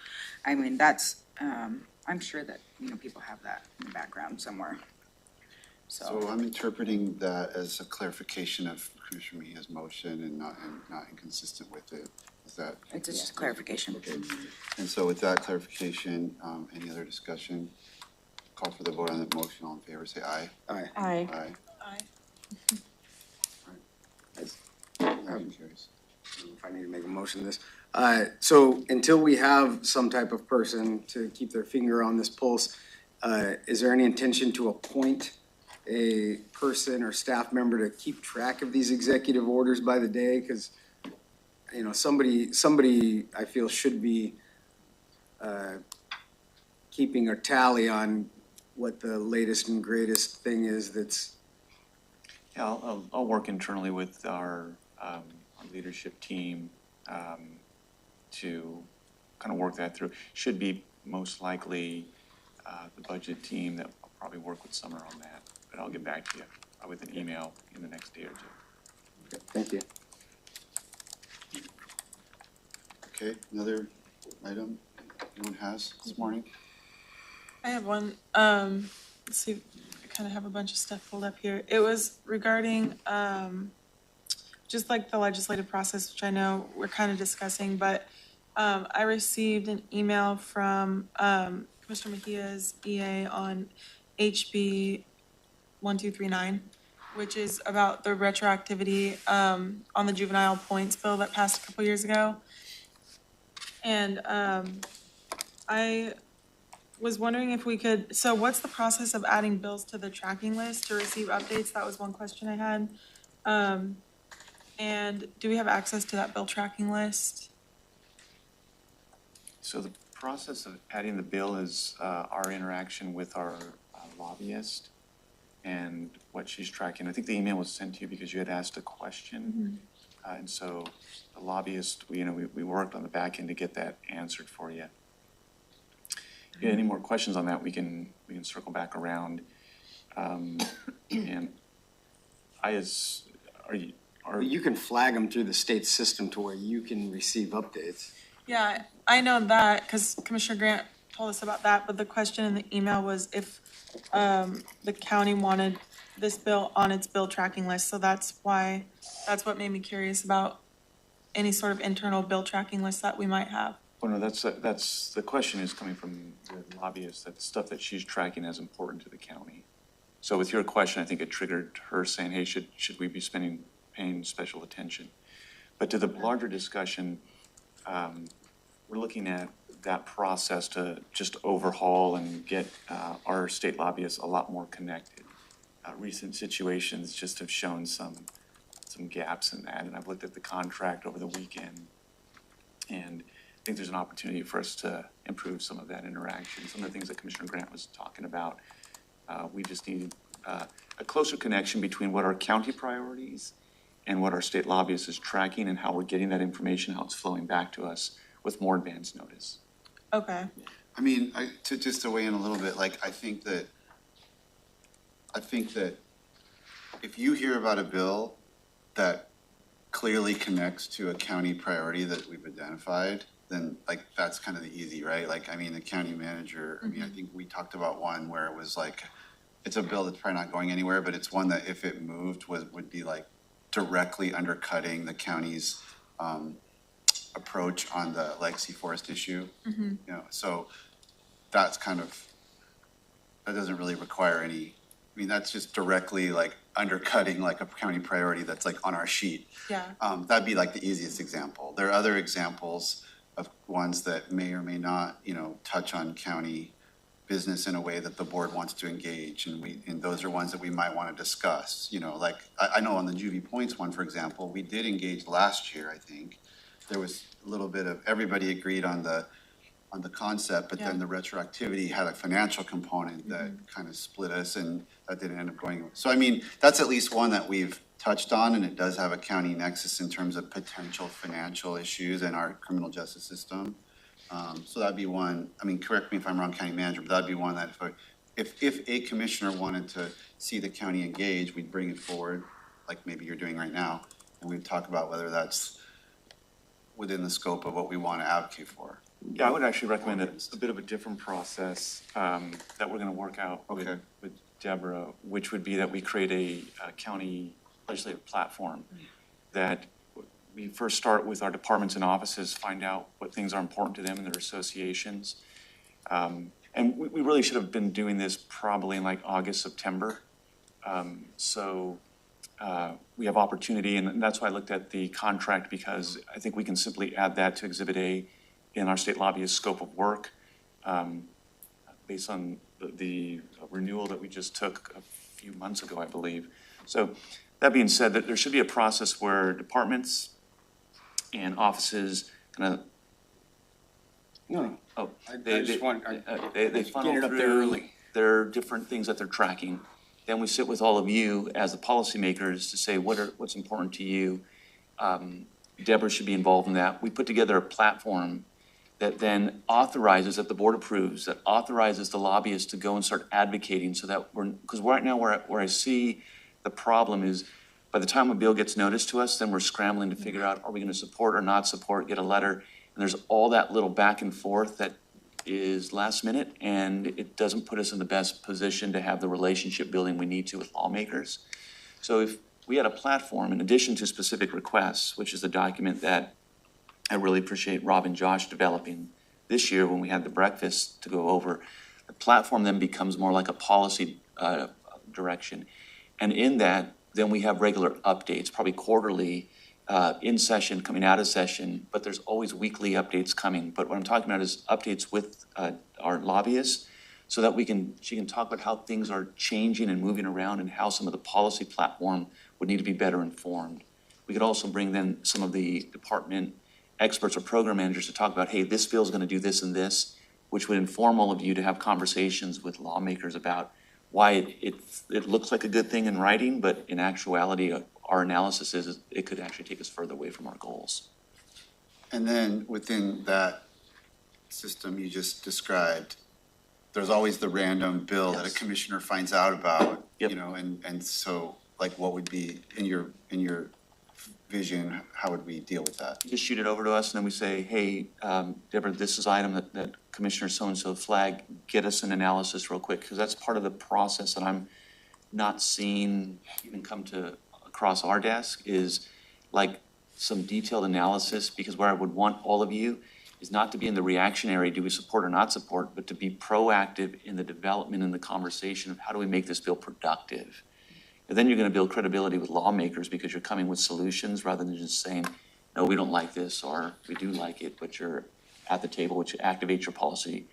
I mean, that's, I'm sure that, people have that in the background somewhere. So I'm interpreting that as a clarification of Commissioner Mejia's motion and not inconsistent with it. Is that? It's just a clarification. Okay. And so with that clarification, any other discussion? Call for the vote on the motion. All in favor, say aye. Aye. Aye. Aye. Motion carries. If I need to make a motion to this. So until we have some type of person to keep their finger on this pulse, is there any intention to appoint a person or staff member to keep track of these executive orders by the day? Because, somebody I feel should be keeping a tally on what the latest and greatest thing is that's. Yeah, I'll work internally with our leadership team to kind of work that through. Should be most likely the budget team that will probably work with Summer on that. But I'll get back to you with an email in the next day or two. Okay, thank you. Okay, another item anyone has this morning? I have one. Let's see, I kind of have a bunch of stuff pulled up here. It was regarding just like the legislative process, which I know we're kind of discussing, but I received an email from Commissioner Mejia's EA on HB 1239, which is about the retroactivity on the juvenile points bill that passed a couple years ago. And I was wondering if we could, so what's the process of adding bills to the tracking list to receive updates? That was one question I had. And do we have access to that bill tracking list? So the process of adding the bill is our interaction with our lobbyist and what she's tracking. I think the email was sent to you because you had asked a question. And so the lobbyist, we worked on the back end to get that answered for you. If you have any more questions on that, we can circle back around. And You can flag them through the state system to where you can receive updates. Yeah, I know that because Commissioner Grant told us about that, but the question in the email was if the county wanted this bill on its bill tracking list. So that's what made me curious about any sort of internal bill tracking list that we might have. Well, no, that's the question is coming from the lobbyist, that stuff that she's tracking as important to the county. So with your question, I think it triggered her saying, hey, should we be paying special attention? But to the larger discussion, we're looking at that process to just overhaul and get our state lobbyists a lot more connected. Recent situations just have shown some gaps in that, and I've looked at the contract over the weekend, and I think there's an opportunity for us to improve some of that interaction. Some of the things that Commissioner Grant was talking about, we just need a closer connection between what our county priorities and what our state lobbyist is tracking and how we're getting that information, how it's flowing back to us with more advance notice. Okay. I mean, just to weigh in a little bit, like, I think that if you hear about a bill that clearly connects to a county priority that we've identified, then like, that's kind of the easy, right? Like, I mean, the county manager, I mean, I think we talked about one where it was like, it's a bill that's probably not going anywhere, but it's one that if it moved would be like directly undercutting the county's approach on the legacy forest issue. You know, so that's kind of, that doesn't really require any, I mean, that's just directly like undercutting like a county priority that's like on our sheet. Yeah. That'd be like the easiest example. There are other examples of ones that may or may not, you know, touch on county business in a way that the board wants to engage, and those are ones that we might want to discuss. You know, like I know on the Juvie Points one, for example, we did engage last year. I think there was a little bit of, everybody agreed on the concept, but then the retroactivity had a financial component that kind of split us, and that didn't end up going. So I mean, that's at least one that we've touched on, and it does have a county nexus in terms of potential financial issues in our criminal justice system. So that'd be one, I mean, correct me if I'm wrong, county manager, but that'd be one that if a commissioner wanted to see the county engage, we'd bring it forward, like maybe you're doing right now, and we'd talk about whether that's within the scope of what we want to advocate for. Yeah, I would actually recommend a bit of a different process that we're gonna work out with Deborah, which would be that we create a county legislative platform that we first start with our departments and offices, find out what things are important to them and their associations. And we really should have been doing this probably in like August, September. So we have opportunity, and that's why I looked at the contract, because I think we can simply add that to Exhibit A in our state lobbyist scope of work, based on the renewal that we just took a few months ago, I believe. So that being said, that there should be a process where departments and offices kind of they funnel Get it up there through early. their different things that they're tracking. Then we sit with all of you as the policymakers to say what's important to you. Deborah should be involved in that. We put together a platform that then authorizes, that the board approves, that authorizes the lobbyists to go and start advocating, so that because right now where I see the problem is, by the time a bill gets noticed to us, then we're scrambling to figure out, are we going to support or not support, get a letter, and there's all that little back and forth that is last minute, and it doesn't put us in the best position to have the relationship building we need to with lawmakers. So if we had a platform, in addition to specific requests, which is a document that I really appreciate Rob and Josh developing this year when we had the breakfast to go over, the platform then becomes more like a policy direction. And in that, then we have regular updates, probably quarterly, in session, coming out of session, but there's always weekly updates coming. But what I'm talking about is updates with our lobbyists, so that she can talk about how things are changing and moving around, and how some of the policy platform would need to be better informed. We could also bring then some of the department experts or program managers to talk about, hey, this bill is going to do this and this, which would inform all of you to have conversations with lawmakers about why it looks like a good thing in writing, but in actuality, our analysis is it could actually take us further away from our goals. And then within that system you just described, there's always the random bill that a commissioner finds out about, you know, and so like what would be in your vision, how would we deal with that? You just shoot it over to us, and then we say, hey, Deborah, this is item that Commissioner so-and-so flagged, get us an analysis real quick, because that's part of the process that I'm not seeing even come to across our desk, is like some detailed analysis, because where I would want all of you is not to be in the reactionary, do we support or not support, but to be proactive in the development and the conversation of how do we make this bill productive. And then you're going to build credibility with lawmakers, because you're coming with solutions rather than just saying, no, we don't like this, or we do like it, but you're at the table, which activates your policy.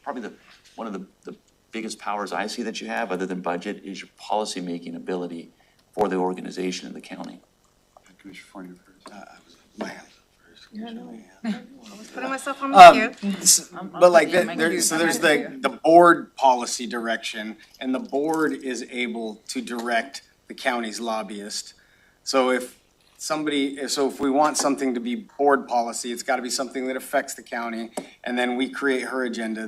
Probably one of the biggest powers I see that you have, other than budget, is your policy-making ability for the organization in the county. Commissioner Fournier first. My hand first. I was putting myself on the queue. But like there's the board policy direction, and the board is able to direct the county's lobbyist. So if we want something to be board policy, it's got to be something that affects the county, and then we create her agenda.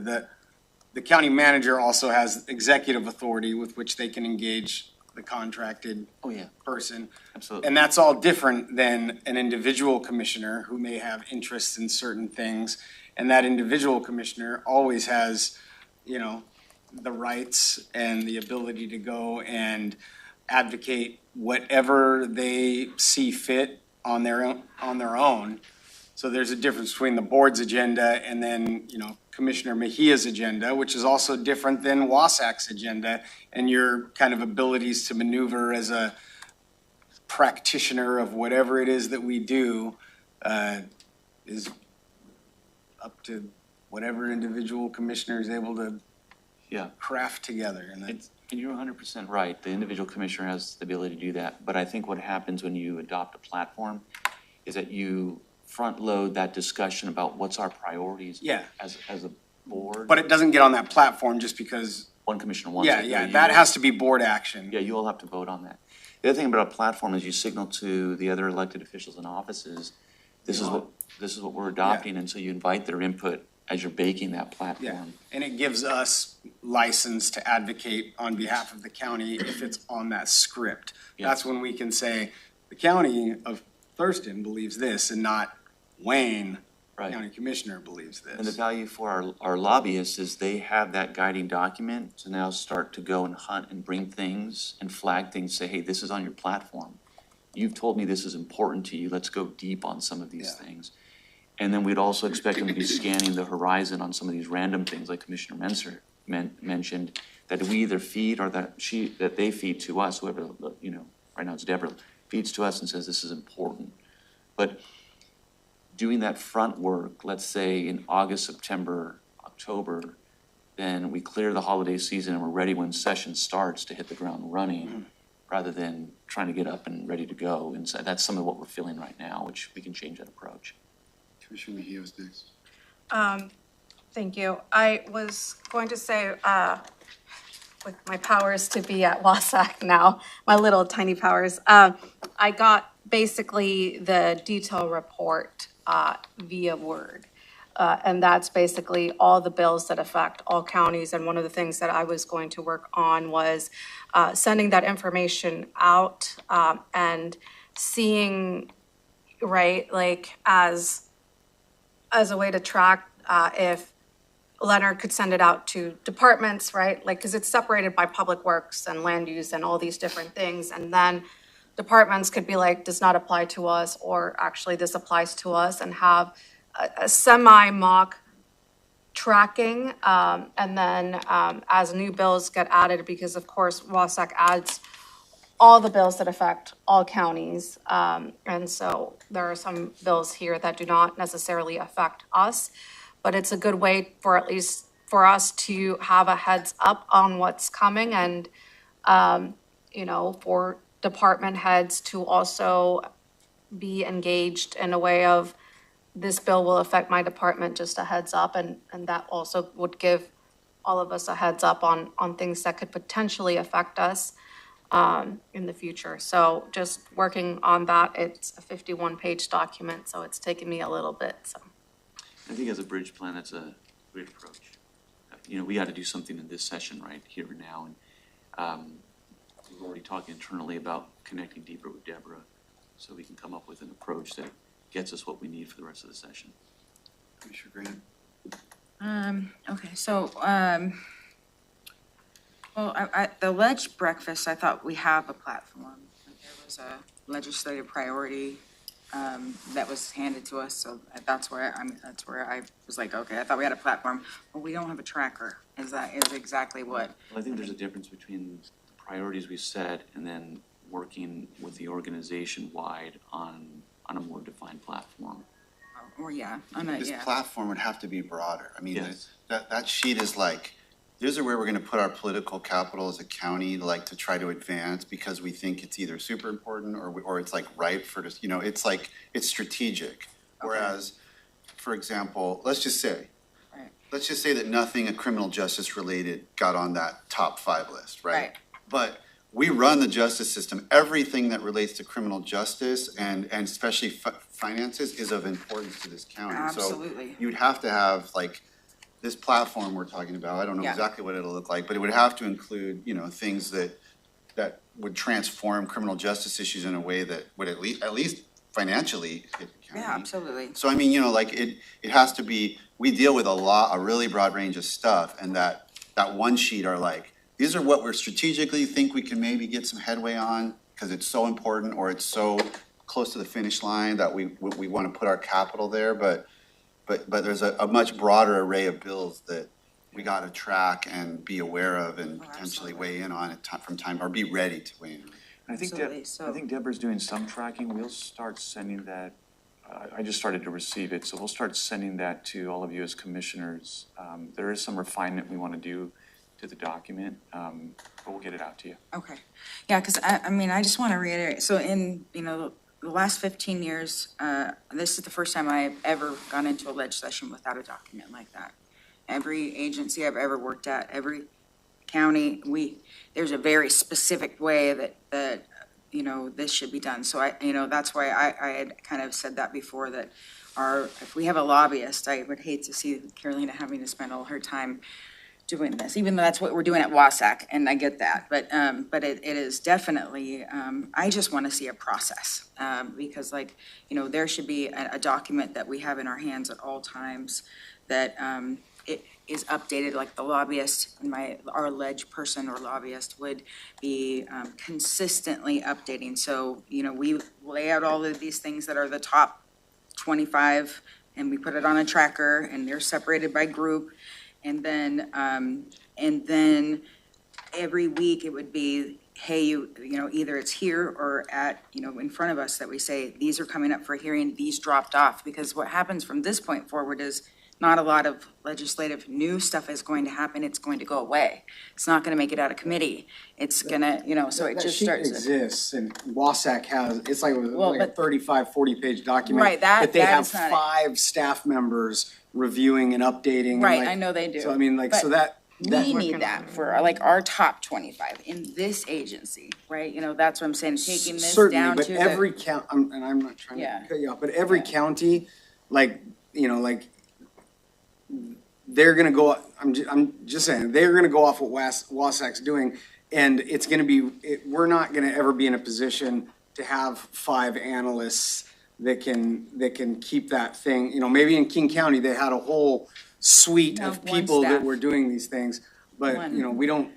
The county manager also has executive authority with which they can engage the contracted Oh, yeah, person. absolutely. And that's all different than an individual commissioner who may have interests in certain things. And that individual commissioner always has, you know, the rights and the ability to go and advocate whatever they see fit on their own. So there's a difference between the board's agenda and then, you know, Commissioner Mejia's agenda, which is also different than Wasak's agenda, and your kind of abilities to maneuver as a practitioner of whatever it is that we do is up to whatever individual commissioner is able to Yeah. craft together. And that's, And you're 100% right. The individual commissioner has the ability to do that. But I think what happens when you adopt a platform is that you front load that discussion about what's our priorities Yeah. as a board. but it doesn't get on that platform just because, One commissioner wants yeah, it. yeah, You that all- has to be board action. Yeah, you all have to vote on that. The other thing about a platform is you signal to the other elected officials and offices, this is what we're adopting, and so you invite their input as you're baking that platform. And it gives us license to advocate on behalf of the county if it's on that script. Yeah. That's when we can say, the county of Thurston believes this and not Wayne, Right. county commissioner, believes And the this. value for our lobbyists is they have that guiding document to now start to go and hunt and bring things and flag things, say, hey, this is on your platform. You've told me this is important to you. Let's go deep on some of these things. And then we'd also expect them to be scanning the horizon on some of these random things like Commissioner Menser mentioned, that we either feed or that they feed to us, whoever, you know, right now it's Deborah, feeds to us and says this is important. But doing that front work, let's say in August, September, October, then we clear the holiday season and we're ready when session starts to hit the ground running, rather than trying to get up and ready to go. And so that's some of what we're feeling right now, which we can change that approach. Commissioner Mejia was next. Thank you. I was going to say, with my powers to be at Wasac now, my little tiny powers, I got basically the detail report via Word. And that's basically all the bills that affect all counties. And one of the things that I was going to work on was sending that information out and seeing, right, like as a way to track if Leonard could send it out to departments, right? Like, because it's separated by public works and land use and all these different things. And then departments could be like, does not apply to us, or actually this applies to us, and have a semi-mock tracking. And then as new bills get added, because of course Wasac adds all the bills that affect all counties. And so there are some bills here that do not necessarily affect us, but it's a good way for at least for us to have a heads up on what's coming, and, you know, for department heads to also be engaged in a way of, this bill will affect my department, just a heads up, and that also would give all of us a heads up on things that could potentially affect us in the future. So just working on that. It's a 51-page document, so it's taken me a little bit, so. I think as a bridge plan, that's a great approach. You know, we got to do something in this session right here and now. And we're already talking internally about connecting deeper with Deborah, so we can come up with an approach that gets us what we need for the rest of the session. Commissioner Grant. Okay, so, well, the ledge breakfast, I thought we have a platform. There was a legislative priority, that was handed to us, so that's where I was like, okay, I thought we had a platform, but we don't have a tracker. Is exactly what? Well, I think there's a difference between the priorities we set and then working with the organization wide on a more defined platform. Or yeah, This platform would have to be broader. I mean, Yes. that sheet is like, these are where we're gonna put our political capital as a county, like to try to advance, because we think it's either super important or it's like ripe for just, you know, it's like, it's strategic. Whereas, for example, let's just say that nothing criminal justice related got on that top 5 list, right? Right. But we run the justice system. Everything that relates to criminal justice and especially finances is of importance to this county. Absolutely. So you'd have to have like this platform we're talking about. I don't know Yeah. exactly what it'll look like, but it would have to include, you know, things that would transform criminal justice issues in a way that would at least financially hit the county. Yeah, absolutely. So I mean, you know, like it has to be, we deal with a really broad range of stuff, and that one sheet are like, these are what we're strategically think we can maybe get some headway on because it's so important or it's so close to the finish line that we want to put our capital there. But there's a much broader array of bills that we got to track and be aware of and potentially weigh in on it from time, or be ready to weigh in. I think I think Deborah's doing some tracking. We'll start sending that. I just started to receive it, so we'll start sending that to all of you as commissioners. There is some refinement we want to do to the document, but we'll get it out to you. Okay. Yeah, because I mean, I just want to reiterate, so in, you know, the last 15 years, this is the first time I've ever gone into a ledge session without a document like that. Every agency I've ever worked at, every county, there's a very specific way that you know, this should be done. So you know, that's why I had kind of said that before, that if we have a lobbyist, I would hate to see Carolina having to spend all her time doing this, even though that's what we're doing at WASAC, and I get that. But it is definitely, I just want to see a process, because, like, you know, there should be a document that we have in our hands at all times that it is updated, like the lobbyist, our ledge person or lobbyist would be consistently updating. So, you know, we lay out all of these things that are the top 25, and we put it on a tracker, and they're separated by group. And then every week it would be, hey, you know, either it's here or at, you know, in front of us, that we say, these are coming up for hearing, these dropped off. Because what happens from this point forward is not a lot of legislative new stuff is going to happen. It's going to go away. It's not going to make it out of committee. It's going to, you know, so it just starts. That sheet exists, and WASAC has, it's like a 35, 40-page document. Right, that they have is not 5 staff members reviewing and updating. Right, and, like, I know they do. So I mean, like, But so that. We need that for like our top 25 in this agency, right? You know, that's what I'm saying, taking this down to Certainly, but every county, and I'm not trying Yeah. to cut you off, but every county, like, you know, like, they're gonna go, I'm just saying, they're gonna go off what WASAC's doing, and it's gonna be, we're not gonna ever be in a position to have 5 analysts that can keep that thing, you know, maybe in King County, they had a whole suite No, of one people that staff. were doing these things, but, One. you know, we don't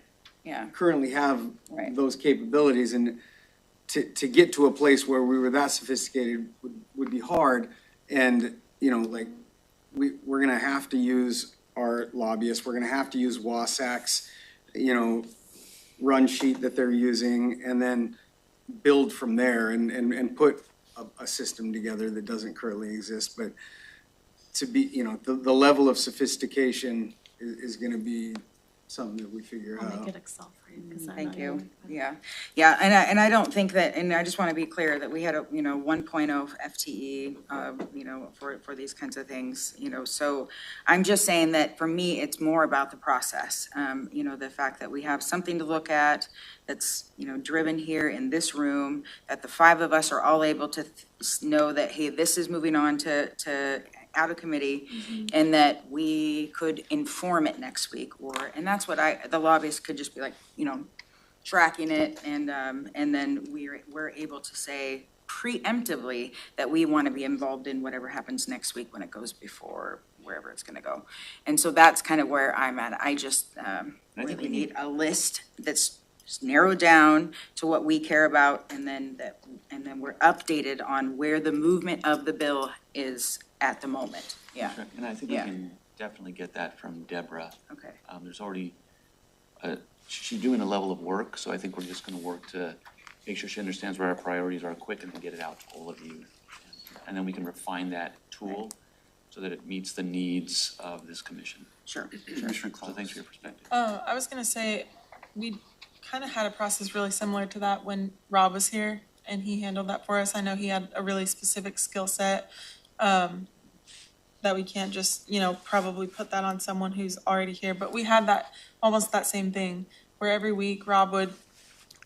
Yeah. currently have Right. those capabilities, and to get to a place where we were that sophisticated would be hard. And, you know, like, we're gonna have to use our lobbyists, we're gonna have to use WASAC's, you know, run sheet that they're using, and then build from there and put a system together that doesn't currently exist. But to be, you know, the level of sophistication is gonna be something that we figure out. I'll make it Excel for you, because I'm Thank not you. even- Yeah, and I don't think that, and I just want to be clear that we had a, you know, 1.0 FTE, you know, for these kinds of things, you know. So I'm just saying that for me, it's more about the process. You know, the fact that we have something to look at that's, you know, driven here in this room, that the 5 of us are all able to know that, hey, this is moving on to out of committee, and that we could inform it next week, and that's what the lobbyists could just be like, you know, tracking it, and then we're able to say preemptively that we want to be involved in whatever happens next week when it goes before wherever it's gonna go. And so that's kind of where I'm at. I just really need a list that's just narrowed down to what we care about, and then we're updated on where the movement of the bill is at the moment. Yeah. Sure. And I think we can definitely get that from Deborah. Okay. There's already, she's doing a level of work, so I think we're just gonna work to make sure she understands where our priorities are quick and then get it out to all of you. And then we can refine that tool so that it meets the needs of this commission. Sure. Commissioner So thanks for your perspective. I was gonna say, we kind of had a process really similar to that when Rob was here, and he handled that for us. I know he had a really specific skill set, that we can't just, you know, probably put that on someone who's already here. But we had that, almost that same thing, where every week Rob would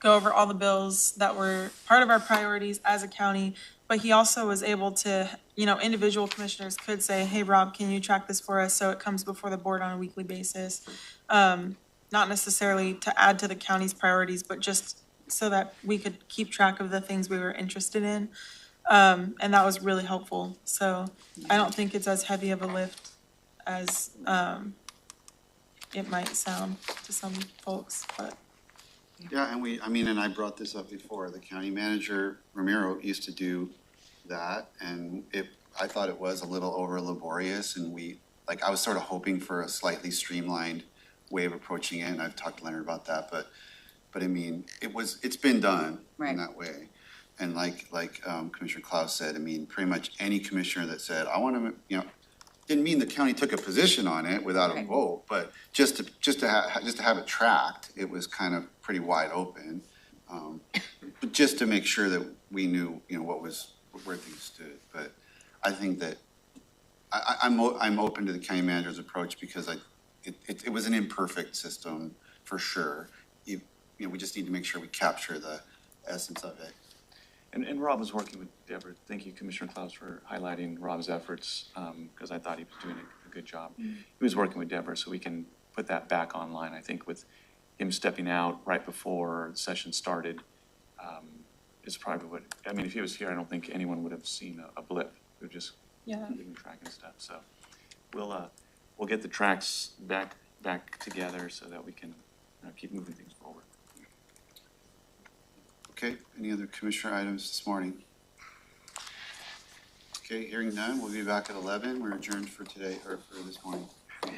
go over all the bills that were part of our priorities as a county. But he also was able to, you know, individual commissioners could say, hey, Rob, can you track this for us so it comes before the board on a weekly basis? Not necessarily to add to the county's priorities, but just so that we could keep track of the things we were interested in. And that was really helpful. So I don't think it's as heavy of a lift as, it might sound to some folks, but. Yeah, and and I brought this up before, the county manager, Ramiro, used to do that, and I thought it was a little over laborious, and I was sort of hoping for a slightly streamlined way of approaching it, and I've talked to Leonard about that, but I mean, it's been done in that way. And like Commissioner Klaus said, I mean, pretty much any commissioner that said, I want to, didn't mean the county took a position on it without a vote, but just to have it tracked, it was kind of pretty wide open. But just to make sure that we knew, where things stood. But I think that I'm open to the county manager's approach because it was an imperfect system for sure. We just need to make sure we capture the essence of it. And Rob was working with Deborah. Thank you, Commissioner Klaus, for highlighting Rob's efforts, because I thought he was doing a good job. He was working with Deborah, so we can put that back online. I think with him stepping out right before the session started, is probably what, I mean, if he was here, I don't think anyone would have seen a blip. We were just keeping track and stuff. So we'll get the tracks back together so that we can keep moving things forward. Okay, any other commissioner items this morning? Okay, hearing none, we'll be back at 11. We're adjourned for today, or for this morning. I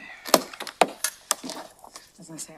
was gonna say,